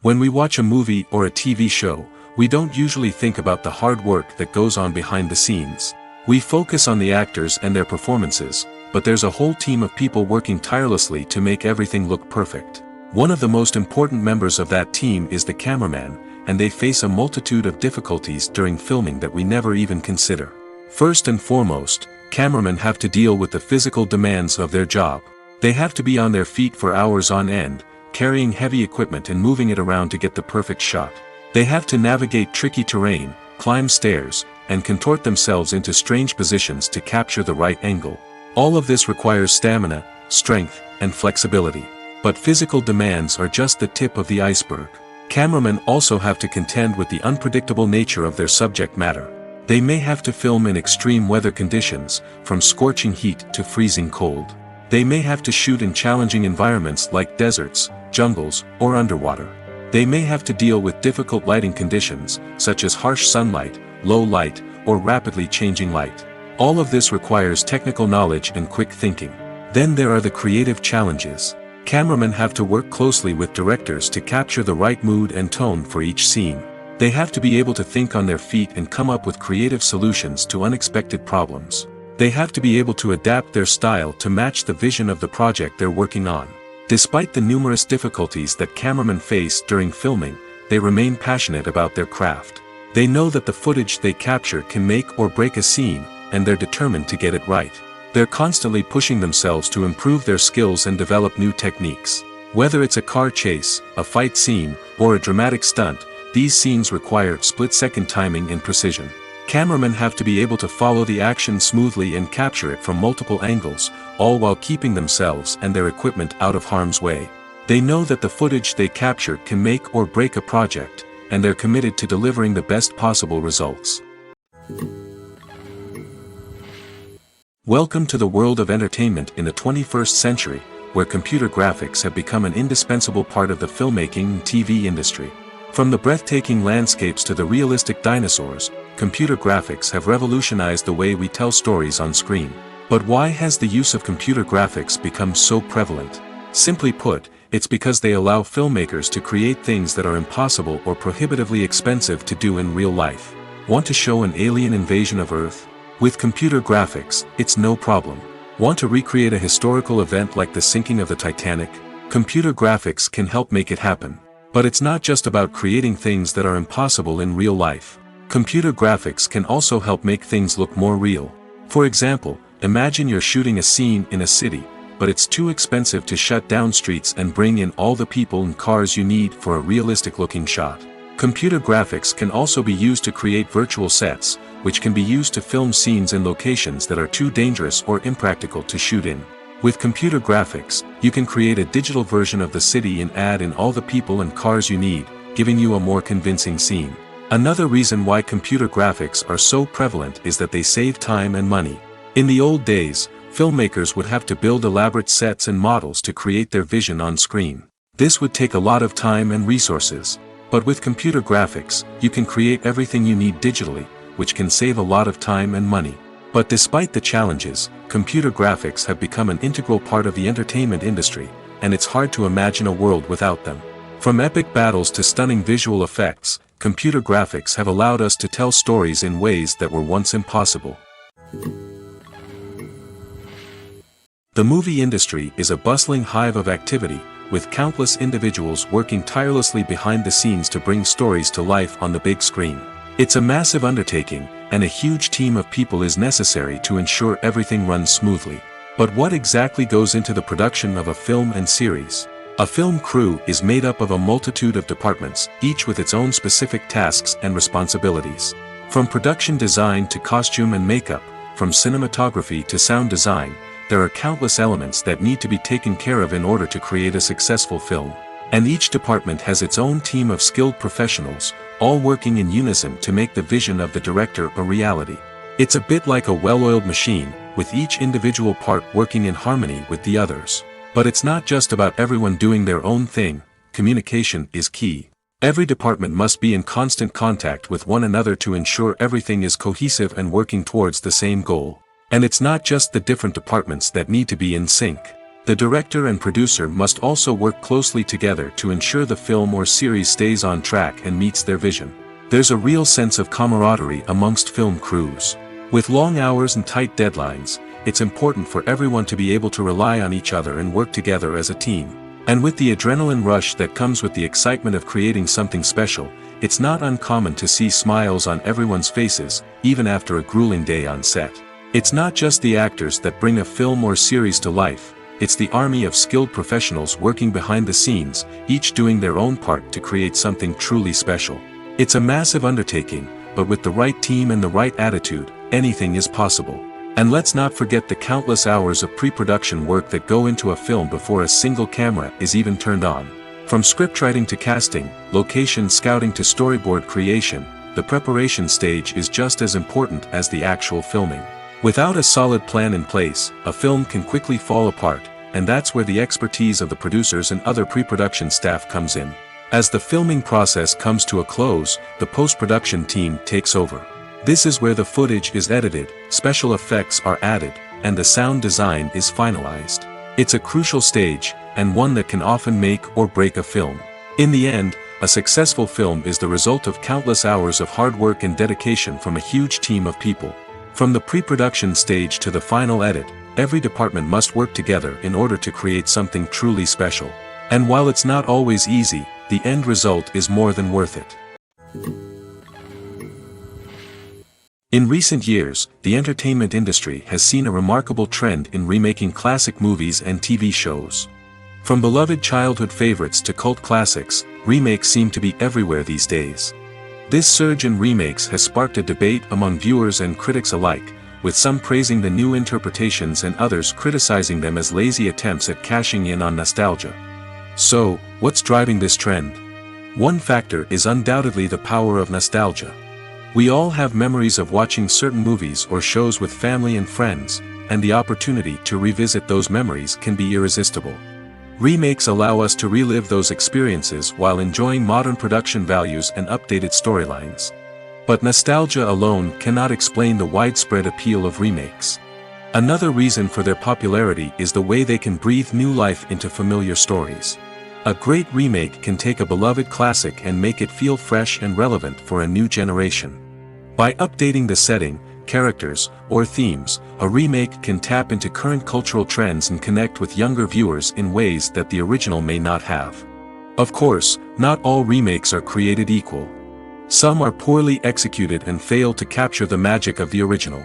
When we watch a movie or a TV show, we don't usually think about the hard work that goes on behind the scenes. We focus on the actors and their performances, but there's a whole team of people working tirelessly to make everything look perfect. One of the most important members of that team is the cameraman, and they face a multitude of difficulties during filming that we never even consider. First and foremost, cameramen have to deal with the physical demands of their job. They have to be on their feet for hours on end, carrying heavy equipment and moving it around to get the perfect shot. They have to navigate tricky terrain, climb stairs, and contort themselves into strange positions to capture the right angle. All of this requires stamina, strength, and flexibility. But physical demands are just the tip of the iceberg. Cameramen also have to contend with the unpredictable nature of their subject matter. They may have to film in extreme weather conditions, from scorching heat to freezing cold. They may have to shoot in challenging environments like deserts, jungles, or underwater. They may have to deal with difficult lighting conditions, such as harsh sunlight, low light, or rapidly changing light. All of this requires technical knowledge and quick thinking. Then there are the creative challenges. Cameramen have to work closely with directors to capture the right mood and tone for each scene. They have to be able to think on their feet and come up with creative solutions to unexpected problems. They have to be able to adapt their style to match the vision of the project they're working on. Despite the numerous difficulties that cameramen face during filming, they remain passionate about their craft. They know that the footage they capture can make or break a scene, and they're determined to get it right. They're constantly pushing themselves to improve their skills and develop new techniques. Whether it's a car chase, a fight scene, or a dramatic stunt, these scenes require split-second timing and precision. Cameramen have to be able to follow the action smoothly and capture it from multiple angles, all while keeping themselves and their equipment out of harm's way. They know that the footage they capture can make or break a project, and they're committed to delivering the best possible results. Welcome to the world of entertainment in the 21st century, where computer graphics have become an indispensable part of the filmmaking and TV industry. From the breathtaking landscapes to the realistic dinosaurs, computer graphics have revolutionized the way we tell stories on screen. But why has the use of computer graphics become so prevalent? Simply put, it's because they allow filmmakers to create things that are impossible or prohibitively expensive to do in real life. Want to show an alien invasion of Earth? With computer graphics, it's no problem. Want to recreate a historical event like the sinking of the Titanic? Computer graphics can help make it happen. But it's not just about creating things that are impossible in real life. Computer graphics can also help make things look more real. For example, imagine you're shooting a scene in a city, but it's too expensive to shut down streets and bring in all the people and cars you need for a realistic-looking shot. Computer graphics can also be used to create virtual sets, which can be used to film scenes in locations that are too dangerous or impractical to shoot in. With computer graphics, you can create a digital version of the city and add in all the people and cars you need, giving you a more convincing scene. Another reason why computer graphics are so prevalent is that they save time and money. In the old days, filmmakers would have to build elaborate sets and models to create their vision on screen. This would take a lot of time and resources. But with computer graphics, you can create everything you need digitally, which can save a lot of time and money. But despite the challenges, computer graphics have become an integral part of the entertainment industry, and it's hard to imagine a world without them. From epic battles to stunning visual effects, computer graphics have allowed us to tell stories in ways that were once impossible. The movie industry is a bustling hive of activity, with countless individuals working tirelessly behind the scenes to bring stories to life on the big screen. It's a massive undertaking, and a huge team of people is necessary to ensure everything runs smoothly. But what exactly goes into the production of a film and series? A film crew is made up of a multitude of departments, each with its own specific tasks and responsibilities. From production design to costume and makeup, from cinematography to sound design, there are countless elements that need to be taken care of in order to create a successful film. And each department has its own team of skilled professionals, all working in unison to make the vision of the director a reality. It's a bit like a well-oiled machine, with each individual part working in harmony with the others. But it's not just about everyone doing their own thing. Communication is key. Every department must be in constant contact with one another to ensure everything is cohesive and working towards the same goal. And it's not just the different departments that need to be in sync. The director and producer must also work closely together to ensure the film or series stays on track and meets their vision. There's a real sense of camaraderie amongst film crews. With long hours and tight deadlines, it's important for everyone to be able to rely on each other and work together as a team. And with the adrenaline rush that comes with the excitement of creating something special, it's not uncommon to see smiles on everyone's faces, even after a grueling day on set. It's not just the actors that bring a film or series to life, it's the army of skilled professionals working behind the scenes, each doing their own part to create something truly special. It's a massive undertaking, but with the right team and the right attitude, anything is possible. And let's not forget the countless hours of pre-production work that go into a film before a single camera is even turned on. From scriptwriting to casting, location scouting to storyboard creation, the preparation stage is just as important as the actual filming. Without a solid plan in place, a film can quickly fall apart, and that's where the expertise of the producers and other pre-production staff comes in. As the filming process comes to a close, the post-production team takes over. This is where the footage is edited, special effects are added, and the sound design is finalized. It's a crucial stage, and one that can often make or break a film. In the end, a successful film is the result of countless hours of hard work and dedication from a huge team of people. From the pre-production stage to the final edit, every department must work together in order to create something truly special. And while it's not always easy, the end result is more than worth it. In recent years, the entertainment industry has seen a remarkable trend in remaking classic movies and TV shows. From beloved childhood favorites to cult classics, remakes seem to be everywhere these days. This surge in remakes has sparked a debate among viewers and critics alike, with some praising the new interpretations and others criticizing them as lazy attempts at cashing in on nostalgia. So, what's driving this trend? One factor is undoubtedly the power of nostalgia. We all have memories of watching certain movies or shows with family and friends, and the opportunity to revisit those memories can be irresistible. Remakes allow us to relive those experiences while enjoying modern production values and updated storylines. But nostalgia alone cannot explain the widespread appeal of remakes. Another reason for their popularity is the way they can breathe new life into familiar stories. A great remake can take a beloved classic and make it feel fresh and relevant for a new generation. By updating the setting, characters, or themes, a remake can tap into current cultural trends and connect with younger viewers in ways that the original may not have. Of course, not all remakes are created equal. Some are poorly executed and fail to capture the magic of the original.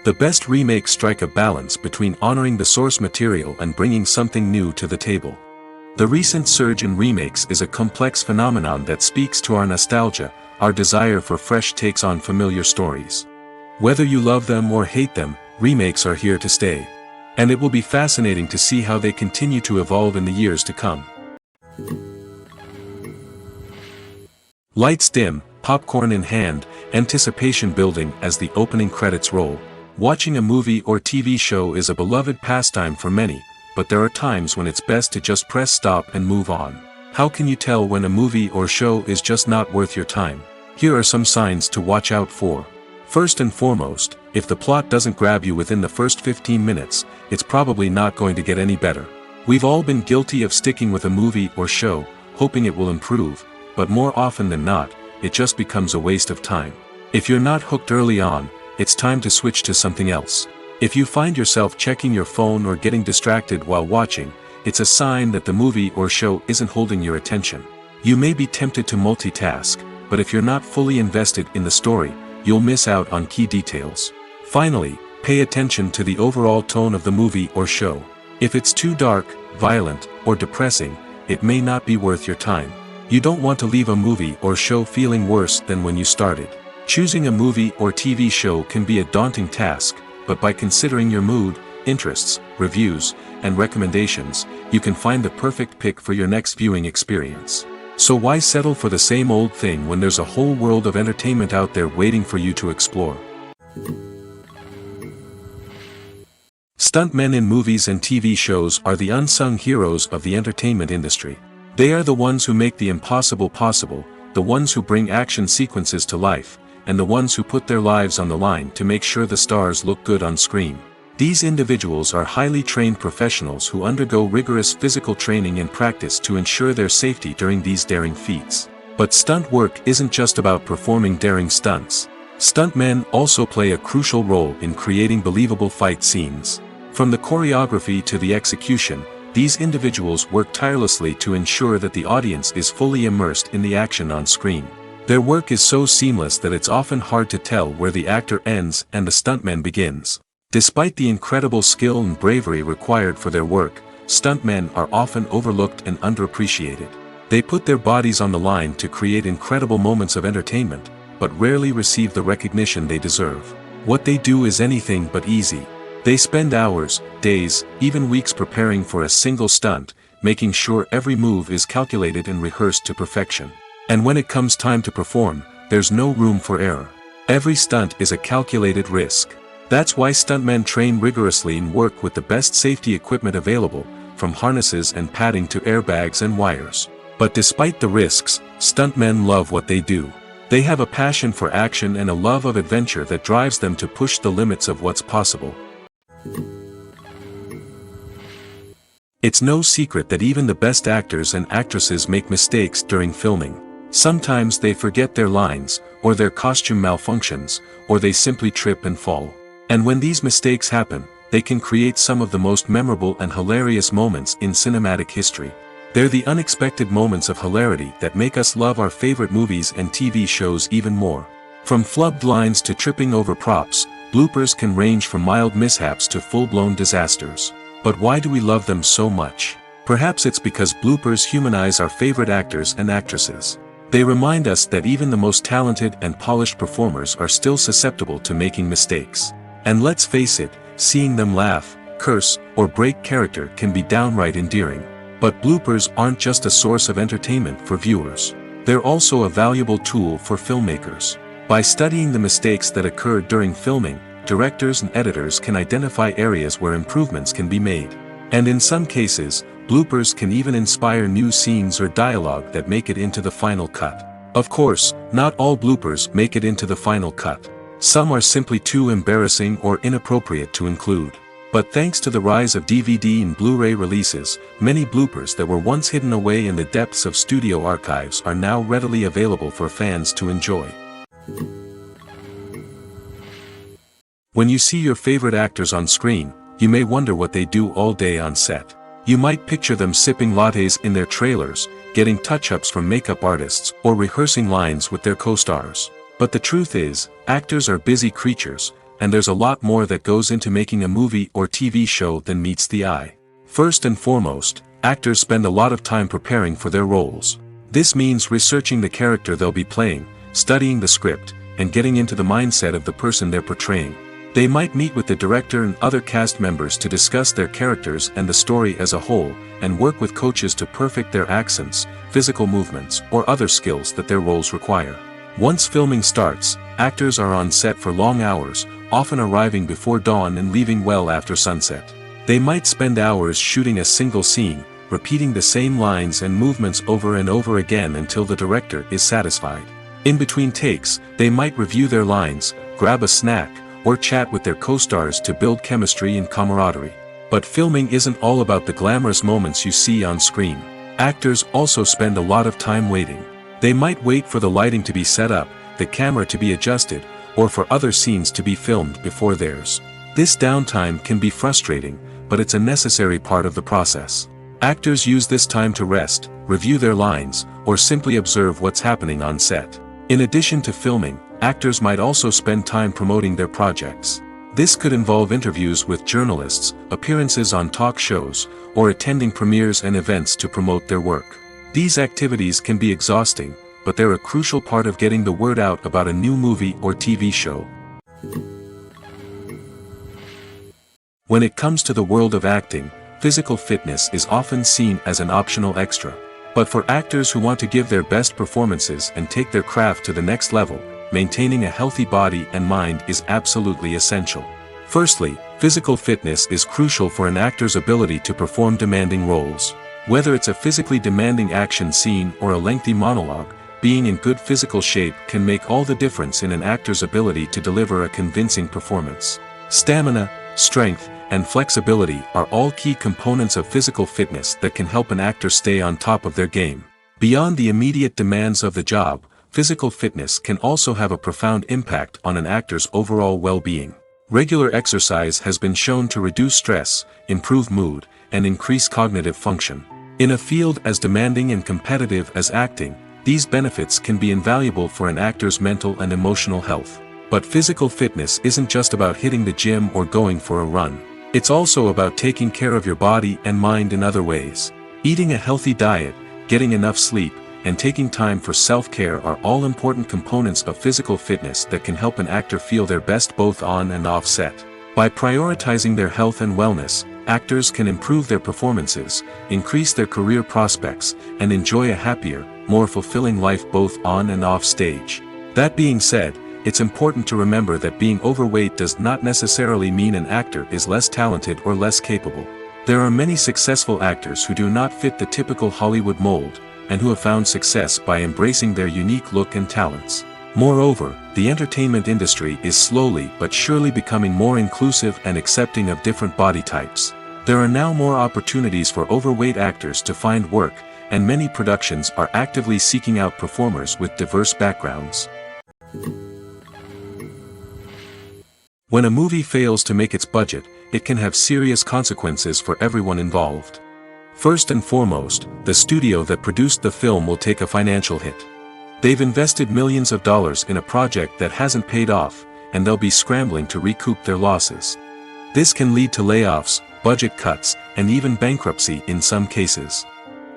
The best remakes strike a balance between honoring the source material and bringing something new to the table. The recent surge in remakes is a complex phenomenon that speaks to our nostalgia, our desire for fresh takes on familiar stories. Whether you love them or hate them, remakes are here to stay. And it will be fascinating to see how they continue to evolve in the years to come. Lights dim, popcorn in hand, anticipation building as the opening credits roll. Watching a movie or TV show is a beloved pastime for many, but there are times when it's best to just press stop and move on. How can you tell when a movie or show is just not worth your time? Here are some signs to watch out for. First and foremost, if the plot doesn't grab you within the first 15 minutes, it's probably not going to get any better. We've all been guilty of sticking with a movie or show, hoping it will improve, but more often than not, it just becomes a waste of time. If you're not hooked early on, it's time to switch to something else. If you find yourself checking your phone or getting distracted while watching, it's a sign that the movie or show isn't holding your attention. You may be tempted to multitask, but if you're not fully invested in the story, you'll miss out on key details. Finally, pay attention to the overall tone of the movie or show. If it's too dark, violent, or depressing, it may not be worth your time. You don't want to leave a movie or show feeling worse than when you started. Choosing a movie or TV show can be a daunting task, but by considering your mood, interests, reviews, and recommendations, you can find the perfect pick for your next viewing experience. So why settle for the same old thing when there's a whole world of entertainment out there waiting for you to explore? Stuntmen in movies and TV shows are the unsung heroes of the entertainment industry. They are the ones who make the impossible possible, the ones who bring action sequences to life, and the ones who put their lives on the line to make sure the stars look good on screen. These individuals are highly trained professionals who undergo rigorous physical training and practice to ensure their safety during these daring feats. But stunt work isn't just about performing daring stunts. Stuntmen also play a crucial role in creating believable fight scenes. From the choreography to the execution, these individuals work tirelessly to ensure that the audience is fully immersed in the action on screen. Their work is so seamless that it's often hard to tell where the actor ends and the stuntman begins. Despite the incredible skill and bravery required for their work, stuntmen are often overlooked and underappreciated. They put their bodies on the line to create incredible moments of entertainment, but rarely receive the recognition they deserve. What they do is anything but easy. They spend hours, days, even weeks preparing for a single stunt, making sure every move is calculated and rehearsed to perfection. And when it comes time to perform, there's no room for error. Every stunt is a calculated risk. That's why stuntmen train rigorously and work with the best safety equipment available, from harnesses and padding to airbags and wires. But despite the risks, stuntmen love what they do. They have a passion for action and a love of adventure that drives them to push the limits of what's possible. It's no secret that even the best actors and actresses make mistakes during filming. Sometimes they forget their lines, or their costume malfunctions, or they simply trip and fall. And when these mistakes happen, they can create some of the most memorable and hilarious moments in cinematic history. They're the unexpected moments of hilarity that make us love our favorite movies and TV shows even more. From flubbed lines to tripping over props, bloopers can range from mild mishaps to full-blown disasters. But why do we love them so much? Perhaps it's because bloopers humanize our favorite actors and actresses. They remind us that even the most talented and polished performers are still susceptible to making mistakes. And let's face it, seeing them laugh, curse, or break character can be downright endearing. But bloopers aren't just a source of entertainment for viewers. They're also a valuable tool for filmmakers. By studying the mistakes that occur during filming, directors and editors can identify areas where improvements can be made. And in some cases, bloopers can even inspire new scenes or dialogue that make it into the final cut. Of course, not all bloopers make it into the final cut. Some are simply too embarrassing or inappropriate to include. But thanks to the rise of DVD and Blu-ray releases, many bloopers that were once hidden away in the depths of studio archives are now readily available for fans to enjoy. When you see your favorite actors on screen, you may wonder what they do all day on set. You might picture them sipping lattes in their trailers, getting touch-ups from makeup artists, or rehearsing lines with their co-stars. But the truth is, actors are busy creatures, and there's a lot more that goes into making a movie or TV show than meets the eye. First and foremost, actors spend a lot of time preparing for their roles. This means researching the character they'll be playing, studying the script, and getting into the mindset of the person they're portraying. They might meet with the director and other cast members to discuss their characters and the story as a whole, and work with coaches to perfect their accents, physical movements, or other skills that their roles require. Once filming starts, actors are on set for long hours, often arriving before dawn and leaving well after sunset. They might spend hours shooting a single scene, repeating the same lines and movements over and over again until the director is satisfied. In between takes, they might review their lines, grab a snack, or chat with their co-stars to build chemistry and camaraderie. But filming isn't all about the glamorous moments you see on screen. Actors also spend a lot of time waiting. They might wait for the lighting to be set up, the camera to be adjusted, or for other scenes to be filmed before theirs. This downtime can be frustrating, but it's a necessary part of the process. Actors use this time to rest, review their lines, or simply observe what's happening on set. In addition to filming, actors might also spend time promoting their projects. This could involve interviews with journalists, appearances on talk shows, or attending premieres and events to promote their work. These activities can be exhausting, but they're a crucial part of getting the word out about a new movie or TV show. When it comes to the world of acting, physical fitness is often seen as an optional extra. But for actors who want to give their best performances and take their craft to the next level, maintaining a healthy body and mind is absolutely essential. Firstly, physical fitness is crucial for an actor's ability to perform demanding roles. Whether it's a physically demanding action scene or a lengthy monologue, being in good physical shape can make all the difference in an actor's ability to deliver a convincing performance. Stamina, strength, and flexibility are all key components of physical fitness that can help an actor stay on top of their game. Beyond the immediate demands of the job, physical fitness can also have a profound impact on an actor's overall well-being. Regular exercise has been shown to reduce stress, improve mood, and increase cognitive function. In a field as demanding and competitive as acting, these benefits can be invaluable for an actor's mental and emotional health. But physical fitness isn't just about hitting the gym or going for a run. It's also about taking care of your body and mind in other ways. Eating a healthy diet, getting enough sleep, and taking time for self-care are all important components of physical fitness that can help an actor feel their best both on and off set. By prioritizing their health and wellness, actors can improve their performances, increase their career prospects, and enjoy a happier, more fulfilling life both on and off stage. That being said, it's important to remember that being overweight does not necessarily mean an actor is less talented or less capable. There are many successful actors who do not fit the typical Hollywood mold, and who have found success by embracing their unique look and talents. Moreover, the entertainment industry is slowly but surely becoming more inclusive and accepting of different body types. There are now more opportunities for overweight actors to find work, and many productions are actively seeking out performers with diverse backgrounds. When a movie fails to make its budget, it can have serious consequences for everyone involved. First and foremost, the studio that produced the film will take a financial hit. They've invested millions of dollars in a project that hasn't paid off, and they'll be scrambling to recoup their losses. This can lead to layoffs, budget cuts, and even bankruptcy in some cases.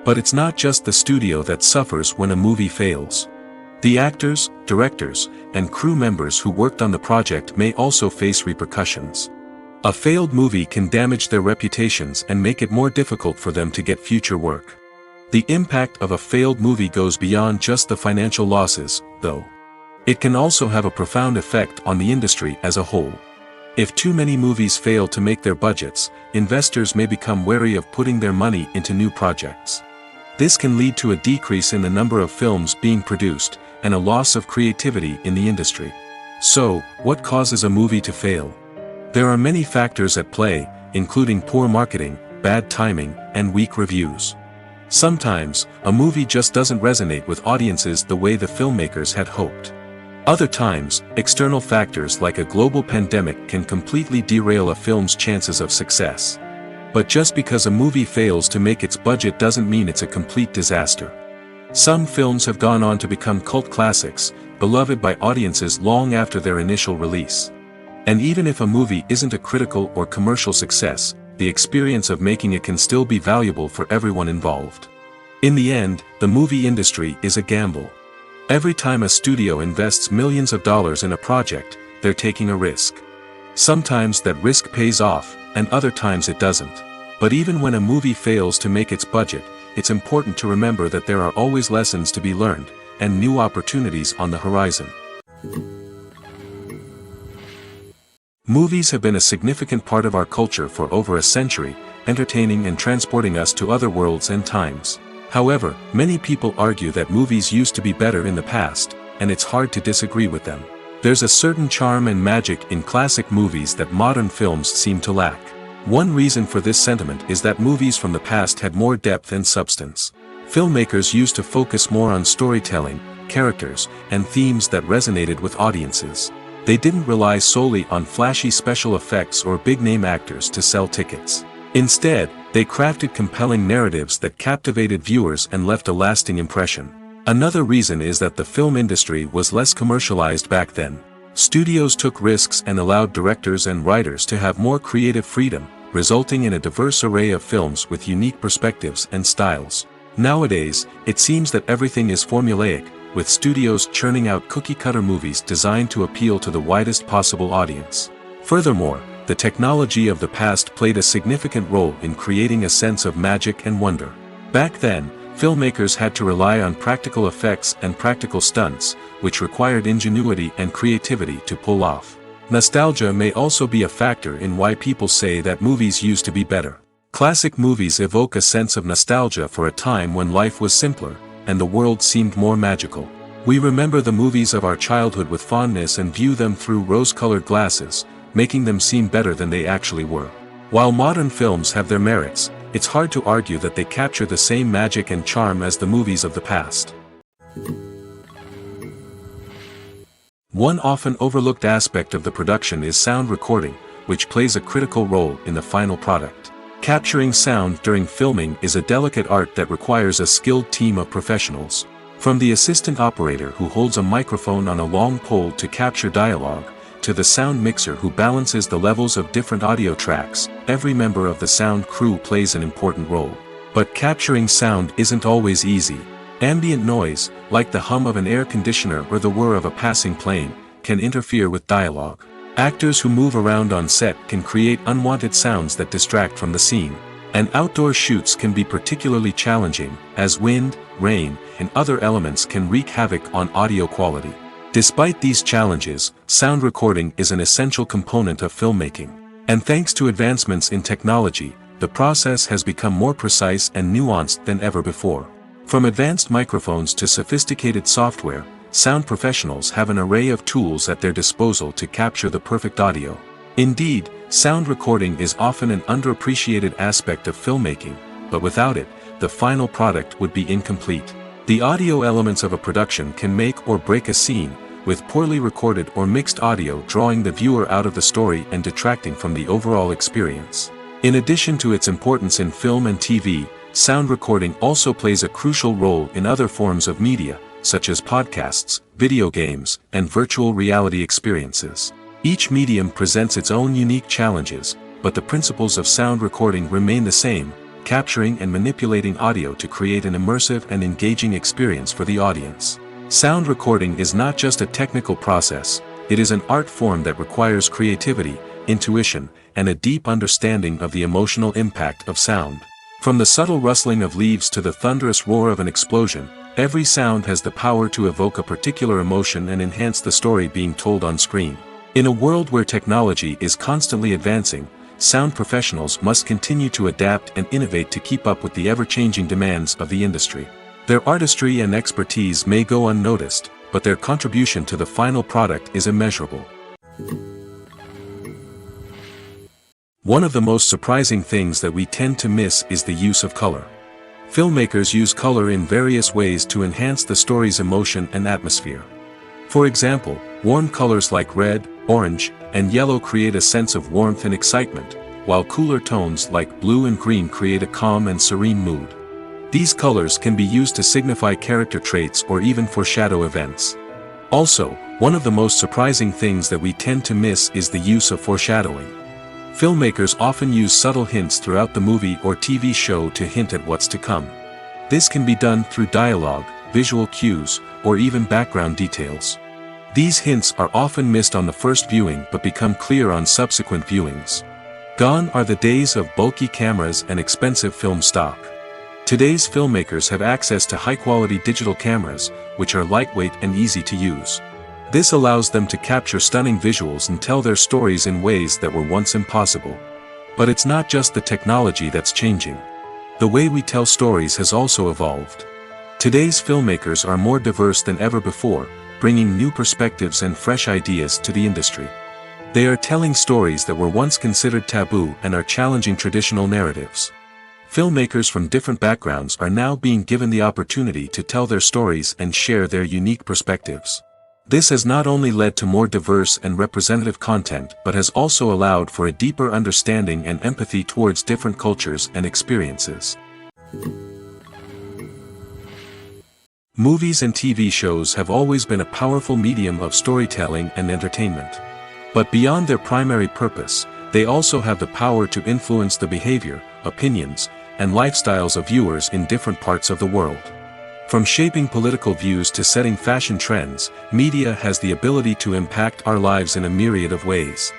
But it's not just the studio that suffers when a movie fails. The actors, directors, and crew members who worked on the project may also face repercussions. A failed movie can damage their reputations and make it more difficult for them to get future work. The impact of a failed movie goes beyond just the financial losses, though. It can also have a profound effect on the industry as a whole. If too many movies fail to make their budgets, investors may become wary of putting their money into new projects. This can lead to a decrease in the number of films being produced, and a loss of creativity in the industry. So, what causes a movie to fail? There are many factors at play, including poor marketing, bad timing, and weak reviews. Sometimes, a movie just doesn't resonate with audiences the way the filmmakers had hoped. Other times, external factors like a global pandemic can completely derail a film's chances of success. But just because a movie fails to make its budget doesn't mean it's a complete disaster. Some films have gone on to become cult classics, beloved by audiences long after their initial release. And even if a movie isn't a critical or commercial success, the experience of making it can still be valuable for everyone involved. In the end, the movie industry is a gamble. Every time a studio invests millions of dollars in a project, they're taking a risk. Sometimes that risk pays off, and other times it doesn't. But even when a movie fails to make its budget, it's important to remember that there are always lessons to be learned, and new opportunities on the horizon. Movies have been a significant part of our culture for over a century, entertaining and transporting us to other worlds and times. However, many people argue that movies used to be better in the past, and it's hard to disagree with them. There's a certain charm and magic in classic movies that modern films seem to lack. One reason for this sentiment is that movies from the past had more depth and substance. Filmmakers used to focus more on storytelling, characters, and themes that resonated with audiences. They didn't rely solely on flashy special effects or big-name actors to sell tickets. Instead, they crafted compelling narratives that captivated viewers and left a lasting impression. Another reason is that the film industry was less commercialized back then. Studios took risks and allowed directors and writers to have more creative freedom, resulting in a diverse array of films with unique perspectives and styles. Nowadays, it seems that everything is formulaic, with studios churning out cookie-cutter movies designed to appeal to the widest possible audience. Furthermore, the technology of the past played a significant role in creating a sense of magic and wonder. Back then, filmmakers had to rely on practical effects and practical stunts, which required ingenuity and creativity to pull off. Nostalgia may also be a factor in why people say that movies used to be better. Classic movies evoke a sense of nostalgia for a time when life was simpler, and the world seemed more magical. We remember the movies of our childhood with fondness and view them through rose-colored glasses, making them seem better than they actually were. While modern films have their merits, it's hard to argue that they capture the same magic and charm as the movies of the past. One often overlooked aspect of the production is sound recording, which plays a critical role in the final product. Capturing sound during filming is a delicate art that requires a skilled team of professionals. From the assistant operator who holds a microphone on a long pole to capture dialogue, to the sound mixer who balances the levels of different audio tracks, every member of the sound crew plays an important role. But capturing sound isn't always easy. Ambient noise, like the hum of an air conditioner or the whir of a passing plane, can interfere with dialogue. Actors who move around on set can create unwanted sounds that distract from the scene. And outdoor shoots can be particularly challenging, as wind, rain, and other elements can wreak havoc on audio quality. Despite these challenges, sound recording is an essential component of filmmaking. And thanks to advancements in technology, the process has become more precise and nuanced than ever before. From advanced microphones to sophisticated software, sound professionals have an array of tools at their disposal to capture the perfect audio. Indeed, sound recording is often an underappreciated aspect of filmmaking, but without it, the final product would be incomplete. The audio elements of a production can make or break a scene, with poorly recorded or mixed audio drawing the viewer out of the story and detracting from the overall experience. In addition to its importance in film and TV, sound recording also plays a crucial role in other forms of media, such as podcasts, video games, and virtual reality experiences. Each medium presents its own unique challenges, but the principles of sound recording remain the same, capturing and manipulating audio to create an immersive and engaging experience for the audience. Sound recording is not just a technical process, it is an art form that requires creativity, intuition, and a deep understanding of the emotional impact of sound. From the subtle rustling of leaves to the thunderous roar of an explosion, every sound has the power to evoke a particular emotion and enhance the story being told on screen. In a world where technology is constantly advancing, sound professionals must continue to adapt and innovate to keep up with the ever-changing demands of the industry. Their artistry and expertise may go unnoticed, but their contribution to the final product is immeasurable. One of the most surprising things that we tend to miss is the use of color. Filmmakers use color in various ways to enhance the story's emotion and atmosphere. For example, warm colors like red, orange, and yellow create a sense of warmth and excitement, while cooler tones like blue and green create a calm and serene mood. These colors can be used to signify character traits or even foreshadow events. Also, one of the most surprising things that we tend to miss is the use of foreshadowing. Filmmakers often use subtle hints throughout the movie or TV show to hint at what's to come. This can be done through dialogue, visual cues, or even background details. These hints are often missed on the first viewing but become clear on subsequent viewings. Gone are the days of bulky cameras and expensive film stock. Today's filmmakers have access to high-quality digital cameras, which are lightweight and easy to use. This allows them to capture stunning visuals and tell their stories in ways that were once impossible. But it's not just the technology that's changing. The way we tell stories has also evolved. Today's filmmakers are more diverse than ever before, bringing new perspectives and fresh ideas to the industry. They are telling stories that were once considered taboo and are challenging traditional narratives. Filmmakers from different backgrounds are now being given the opportunity to tell their stories and share their unique perspectives. This has not only led to more diverse and representative content but has also allowed for a deeper understanding and empathy towards different cultures and experiences. Movies and TV shows have always been a powerful medium of storytelling and entertainment. But beyond their primary purpose, they also have the power to influence the behavior, opinions, and lifestyles of viewers in different parts of the world. From shaping political views to setting fashion trends, media has the ability to impact our lives in a myriad of ways.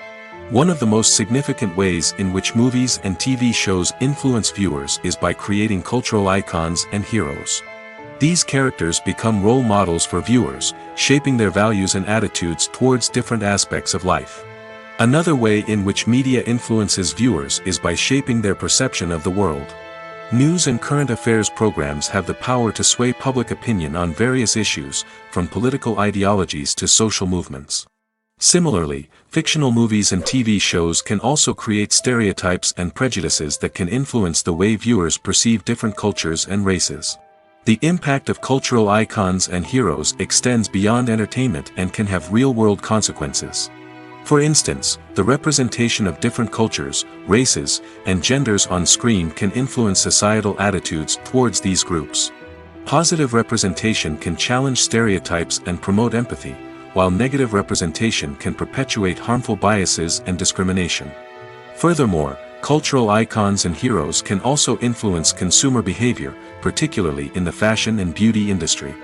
One of the most significant ways in which movies and TV shows influence viewers is by creating cultural icons and heroes. These characters become role models for viewers, shaping their values and attitudes towards different aspects of life. Another way in which media influences viewers is by shaping their perception of the world. News and current affairs programs have the power to sway public opinion on various issues, from political ideologies to social movements. Similarly, fictional movies and TV shows can also create stereotypes and prejudices that can influence the way viewers perceive different cultures and races. The impact of cultural icons and heroes extends beyond entertainment and can have real-world consequences. For instance, the representation of different cultures, races, and genders on screen can influence societal attitudes towards these groups. Positive representation can challenge stereotypes and promote empathy, while negative representation can perpetuate harmful biases and discrimination. Furthermore, Cultural icons and heroes can also influence consumer behavior, particularly in the fashion and beauty industry.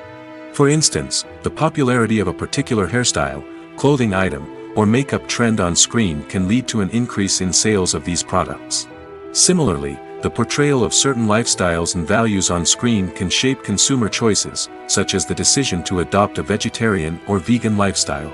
For instance, the popularity of a particular hairstyle, clothing item, or makeup trend on screen can lead to an increase in sales of these products. Similarly, the portrayal of certain lifestyles and values on screen can shape consumer choices, such as the decision to adopt a vegetarian or vegan lifestyle.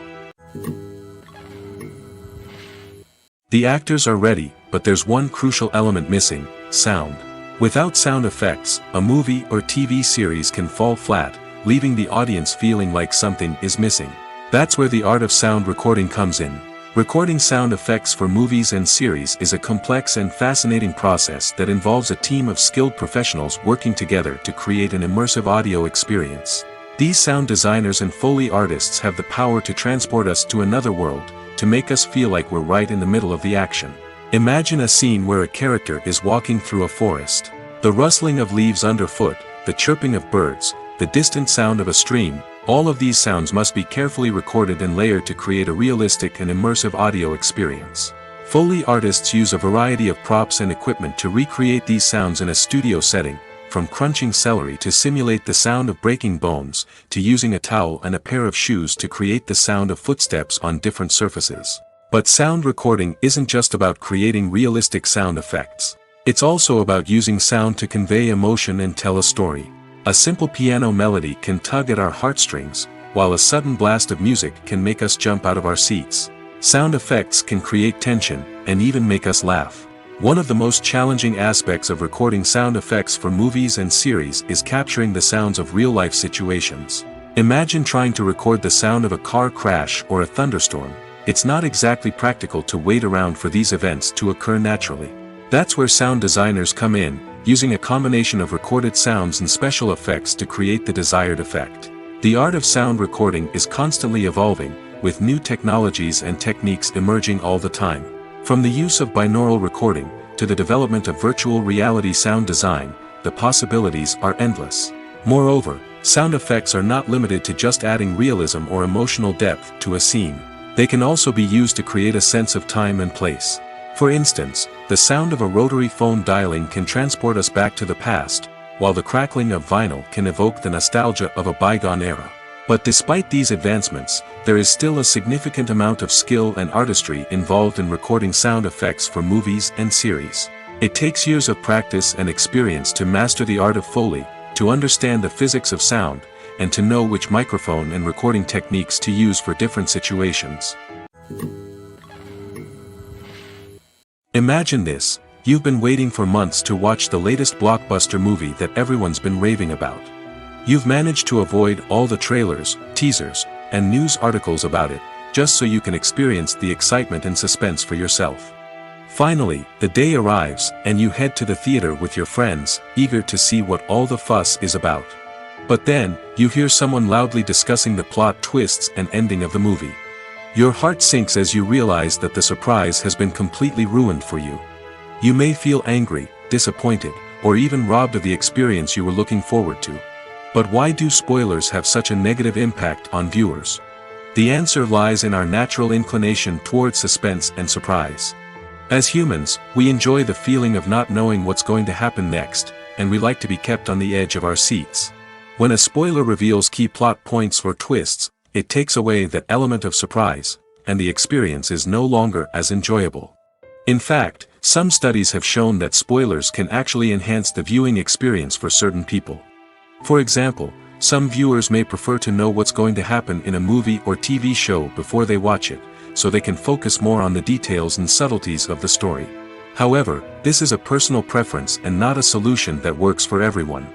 The actors are ready, but there's one crucial element missing: sound. Without sound effects, a movie or TV series can fall flat, leaving the audience feeling like something is missing. That's where the art of sound recording comes in. Recording sound effects for movies and series is a complex and fascinating process that involves a team of skilled professionals working together to create an immersive audio experience. These sound designers and Foley artists have the power to transport us to another world, to make us feel like we're right in the middle of the action. Imagine a scene where a character is walking through a forest. The rustling of leaves underfoot, the chirping of birds, the distant sound of a stream, all of these sounds must be carefully recorded and layered to create a realistic and immersive audio experience. Foley artists use a variety of props and equipment to recreate these sounds in a studio setting, from crunching celery to simulate the sound of breaking bones, to using a towel and a pair of shoes to create the sound of footsteps on different surfaces. But sound recording isn't just about creating realistic sound effects. It's also about using sound to convey emotion and tell a story. A simple piano melody can tug at our heartstrings, while a sudden blast of music can make us jump out of our seats. Sound effects can create tension, and even make us laugh. One of the most challenging aspects of recording sound effects for movies and series is capturing the sounds of real-life situations. Imagine trying to record the sound of a car crash or a thunderstorm. It's not exactly practical to wait around for these events to occur naturally. That's where sound designers come in, using a combination of recorded sounds and special effects to create the desired effect. The art of sound recording is constantly evolving, with new technologies and techniques emerging all the time. From the use of binaural recording, to the development of virtual reality sound design, the possibilities are endless. Moreover, sound effects are not limited to just adding realism or emotional depth to a scene. They can also be used to create a sense of time and place. For instance, the sound of a rotary phone dialing can transport us back to the past, while the crackling of vinyl can evoke the nostalgia of a bygone era. But despite these advancements, there is still a significant amount of skill and artistry involved in recording sound effects for movies and series. It takes years of practice and experience to master the art of Foley, to understand the physics of sound, and to know which microphone and recording techniques to use for different situations. Imagine this: you've been waiting for months to watch the latest blockbuster movie that everyone's been raving about. You've managed to avoid all the trailers, teasers, and news articles about it, just so you can experience the excitement and suspense for yourself. Finally, the day arrives, and you head to the theater with your friends, eager to see what all the fuss is about. But then, you hear someone loudly discussing the plot twists and ending of the movie. Your heart sinks as you realize that the surprise has been completely ruined for you. You may feel angry, disappointed, or even robbed of the experience you were looking forward to. But why do spoilers have such a negative impact on viewers? The answer lies in our natural inclination towards suspense and surprise. As humans, we enjoy the feeling of not knowing what's going to happen next, and we like to be kept on the edge of our seats. When a spoiler reveals key plot points or twists, it takes away that element of surprise, and the experience is no longer as enjoyable. In fact, some studies have shown that spoilers can actually enhance the viewing experience for certain people. For example, some viewers may prefer to know what's going to happen in a movie or TV show before they watch it, so they can focus more on the details and subtleties of the story. However, this is a personal preference and not a solution that works for everyone.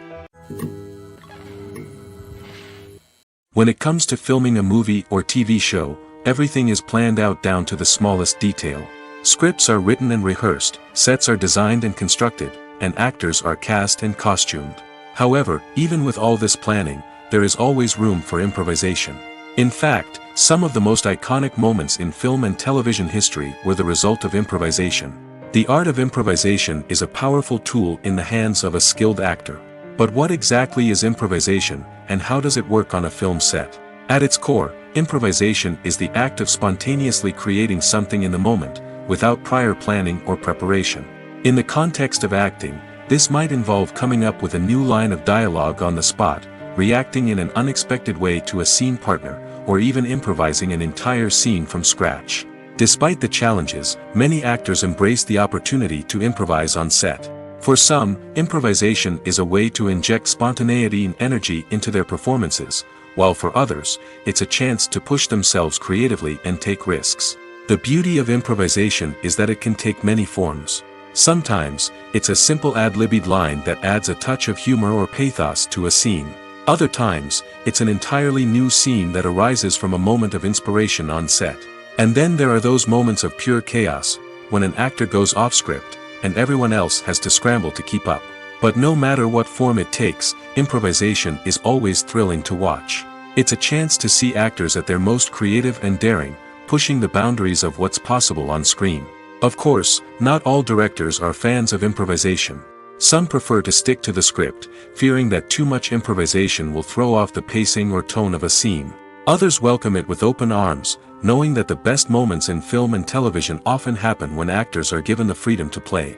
When it comes to filming a movie or TV show, everything is planned out down to the smallest detail. Scripts are written and rehearsed, sets are designed and constructed, and actors are cast and costumed. However, even with all this planning, there is always room for improvisation. In fact, some of the most iconic moments in film and television history were the result of improvisation. The art of improvisation is a powerful tool in the hands of a skilled actor. But what exactly is improvisation, and how does it work on a film set? At its core, improvisation is the act of spontaneously creating something in the moment, without prior planning or preparation. In the context of acting, this might involve coming up with a new line of dialogue on the spot, reacting in an unexpected way to a scene partner, or even improvising an entire scene from scratch. Despite the challenges, many actors embrace the opportunity to improvise on set. For some, improvisation is a way to inject spontaneity and energy into their performances, while for others, it's a chance to push themselves creatively and take risks. The beauty of improvisation is that it can take many forms. Sometimes, it's a simple ad-libbed line that adds a touch of humor or pathos to a scene. Other times, it's an entirely new scene that arises from a moment of inspiration on set. And then there are those moments of pure chaos, when an actor goes off script, and everyone else has to scramble to keep up. But no matter what form it takes, improvisation is always thrilling to watch. It's a chance to see actors at their most creative and daring, pushing the boundaries of what's possible on screen. Of course, not all directors are fans of improvisation. Some prefer to stick to the script, fearing that too much improvisation will throw off the pacing or tone of a scene. Others welcome it with open arms, knowing that the best moments in film and television often happen when actors are given the freedom to play.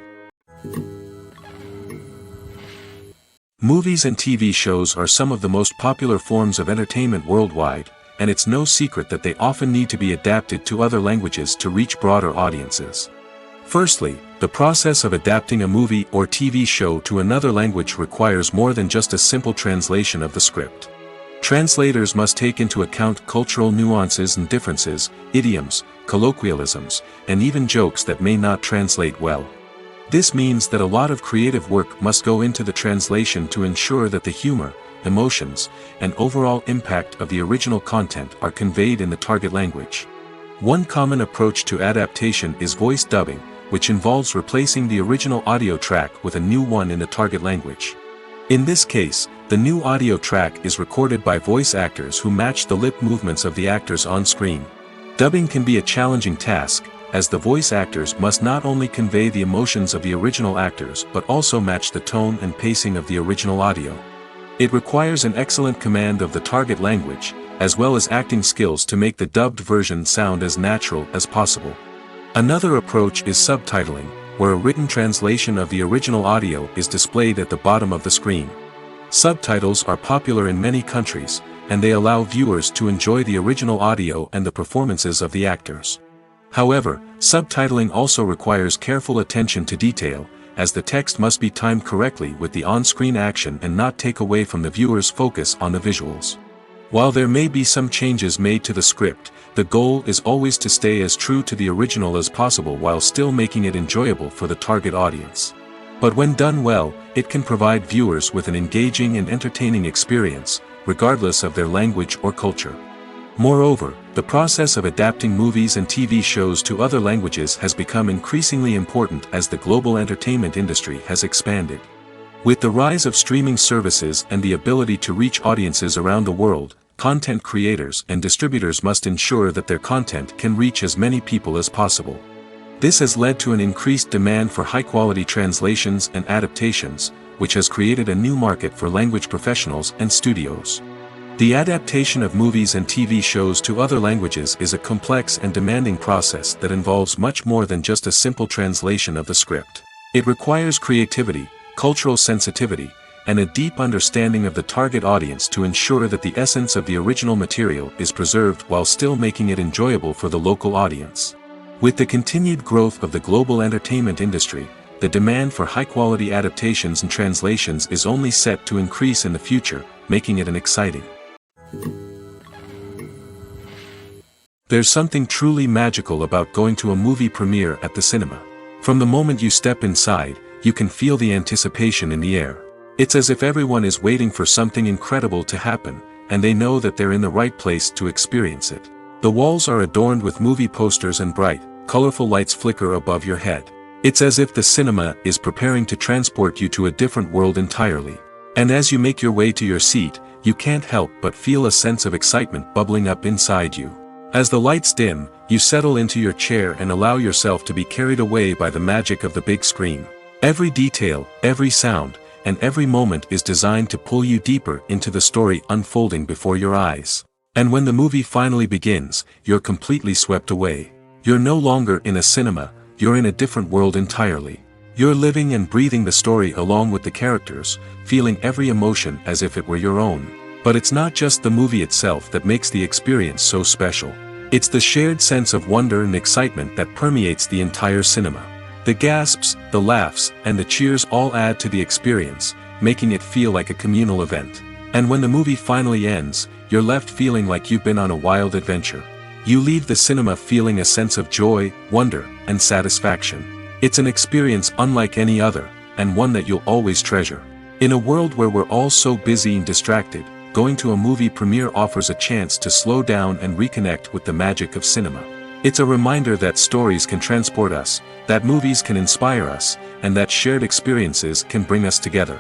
Movies and TV shows are some of the most popular forms of entertainment worldwide, and it's no secret that they often need to be adapted to other languages to reach broader audiences. Firstly, the process of adapting a movie or TV show to another language requires more than just a simple translation of the script. Translators must take into account cultural nuances and differences, idioms, colloquialisms, and even jokes that may not translate well. This means that a lot of creative work must go into the translation to ensure that the humor, emotions, and overall impact of the original content are conveyed in the target language. One common approach to adaptation is voice dubbing, which involves replacing the original audio track with a new one in the target language. In this case, the new audio track is recorded by voice actors who match the lip movements of the actors on screen. Dubbing can be a challenging task, as the voice actors must not only convey the emotions of the original actors but also match the tone and pacing of the original audio. It requires an excellent command of the target language, as well as acting skills to make the dubbed version sound as natural as possible. Another approach is subtitling, where a written translation of the original audio is displayed at the bottom of the screen. Subtitles are popular in many countries, and they allow viewers to enjoy the original audio and the performances of the actors. However, subtitling also requires careful attention to detail, as the text must be timed correctly with the on-screen action and not take away from the viewer's focus on the visuals. While there may be some changes made to the script, the goal is always to stay as true to the original as possible while still making it enjoyable for the target audience. But when done well, it can provide viewers with an engaging and entertaining experience, regardless of their language or culture. Moreover, the process of adapting movies and TV shows to other languages has become increasingly important as the global entertainment industry has expanded. With the rise of streaming services and the ability to reach audiences around the world, content creators and distributors must ensure that their content can reach as many people as possible. This has led to an increased demand for high-quality translations and adaptations, which has created a new market for language professionals and studios. The adaptation of movies and TV shows to other languages is a complex and demanding process that involves much more than just a simple translation of the script. It requires creativity, cultural sensitivity, and a deep understanding of the target audience to ensure that the essence of the original material is preserved while still making it enjoyable for the local audience. With the continued growth of the global entertainment industry, the demand for high-quality adaptations and translations is only set to increase in the future, making it exciting. There's something truly magical about going to a movie premiere at the cinema. From the moment you step inside, you can feel the anticipation in the air. It's as if everyone is waiting for something incredible to happen, and they know that they're in the right place to experience it. The walls are adorned with movie posters and bright, colorful lights flicker above your head. It's as if the cinema is preparing to transport you to a different world entirely. And as you make your way to your seat, you can't help but feel a sense of excitement bubbling up inside you. As the lights dim, you settle into your chair and allow yourself to be carried away by the magic of the big screen. Every detail, every sound, and every moment is designed to pull you deeper into the story unfolding before your eyes. And when the movie finally begins, you're completely swept away. You're no longer in a cinema, you're in a different world entirely. You're living and breathing the story along with the characters, feeling every emotion as if it were your own. But it's not just the movie itself that makes the experience so special. It's the shared sense of wonder and excitement that permeates the entire cinema. The gasps, the laughs, and the cheers all add to the experience, making it feel like a communal event. And when the movie finally ends, you're left feeling like you've been on a wild adventure. You leave the cinema feeling a sense of joy, wonder, and satisfaction. It's an experience unlike any other, and one that you'll always treasure. In a world where we're all so busy and distracted, going to a movie premiere offers a chance to slow down and reconnect with the magic of cinema. It's a reminder that stories can transport us, that movies can inspire us, and that shared experiences can bring us together.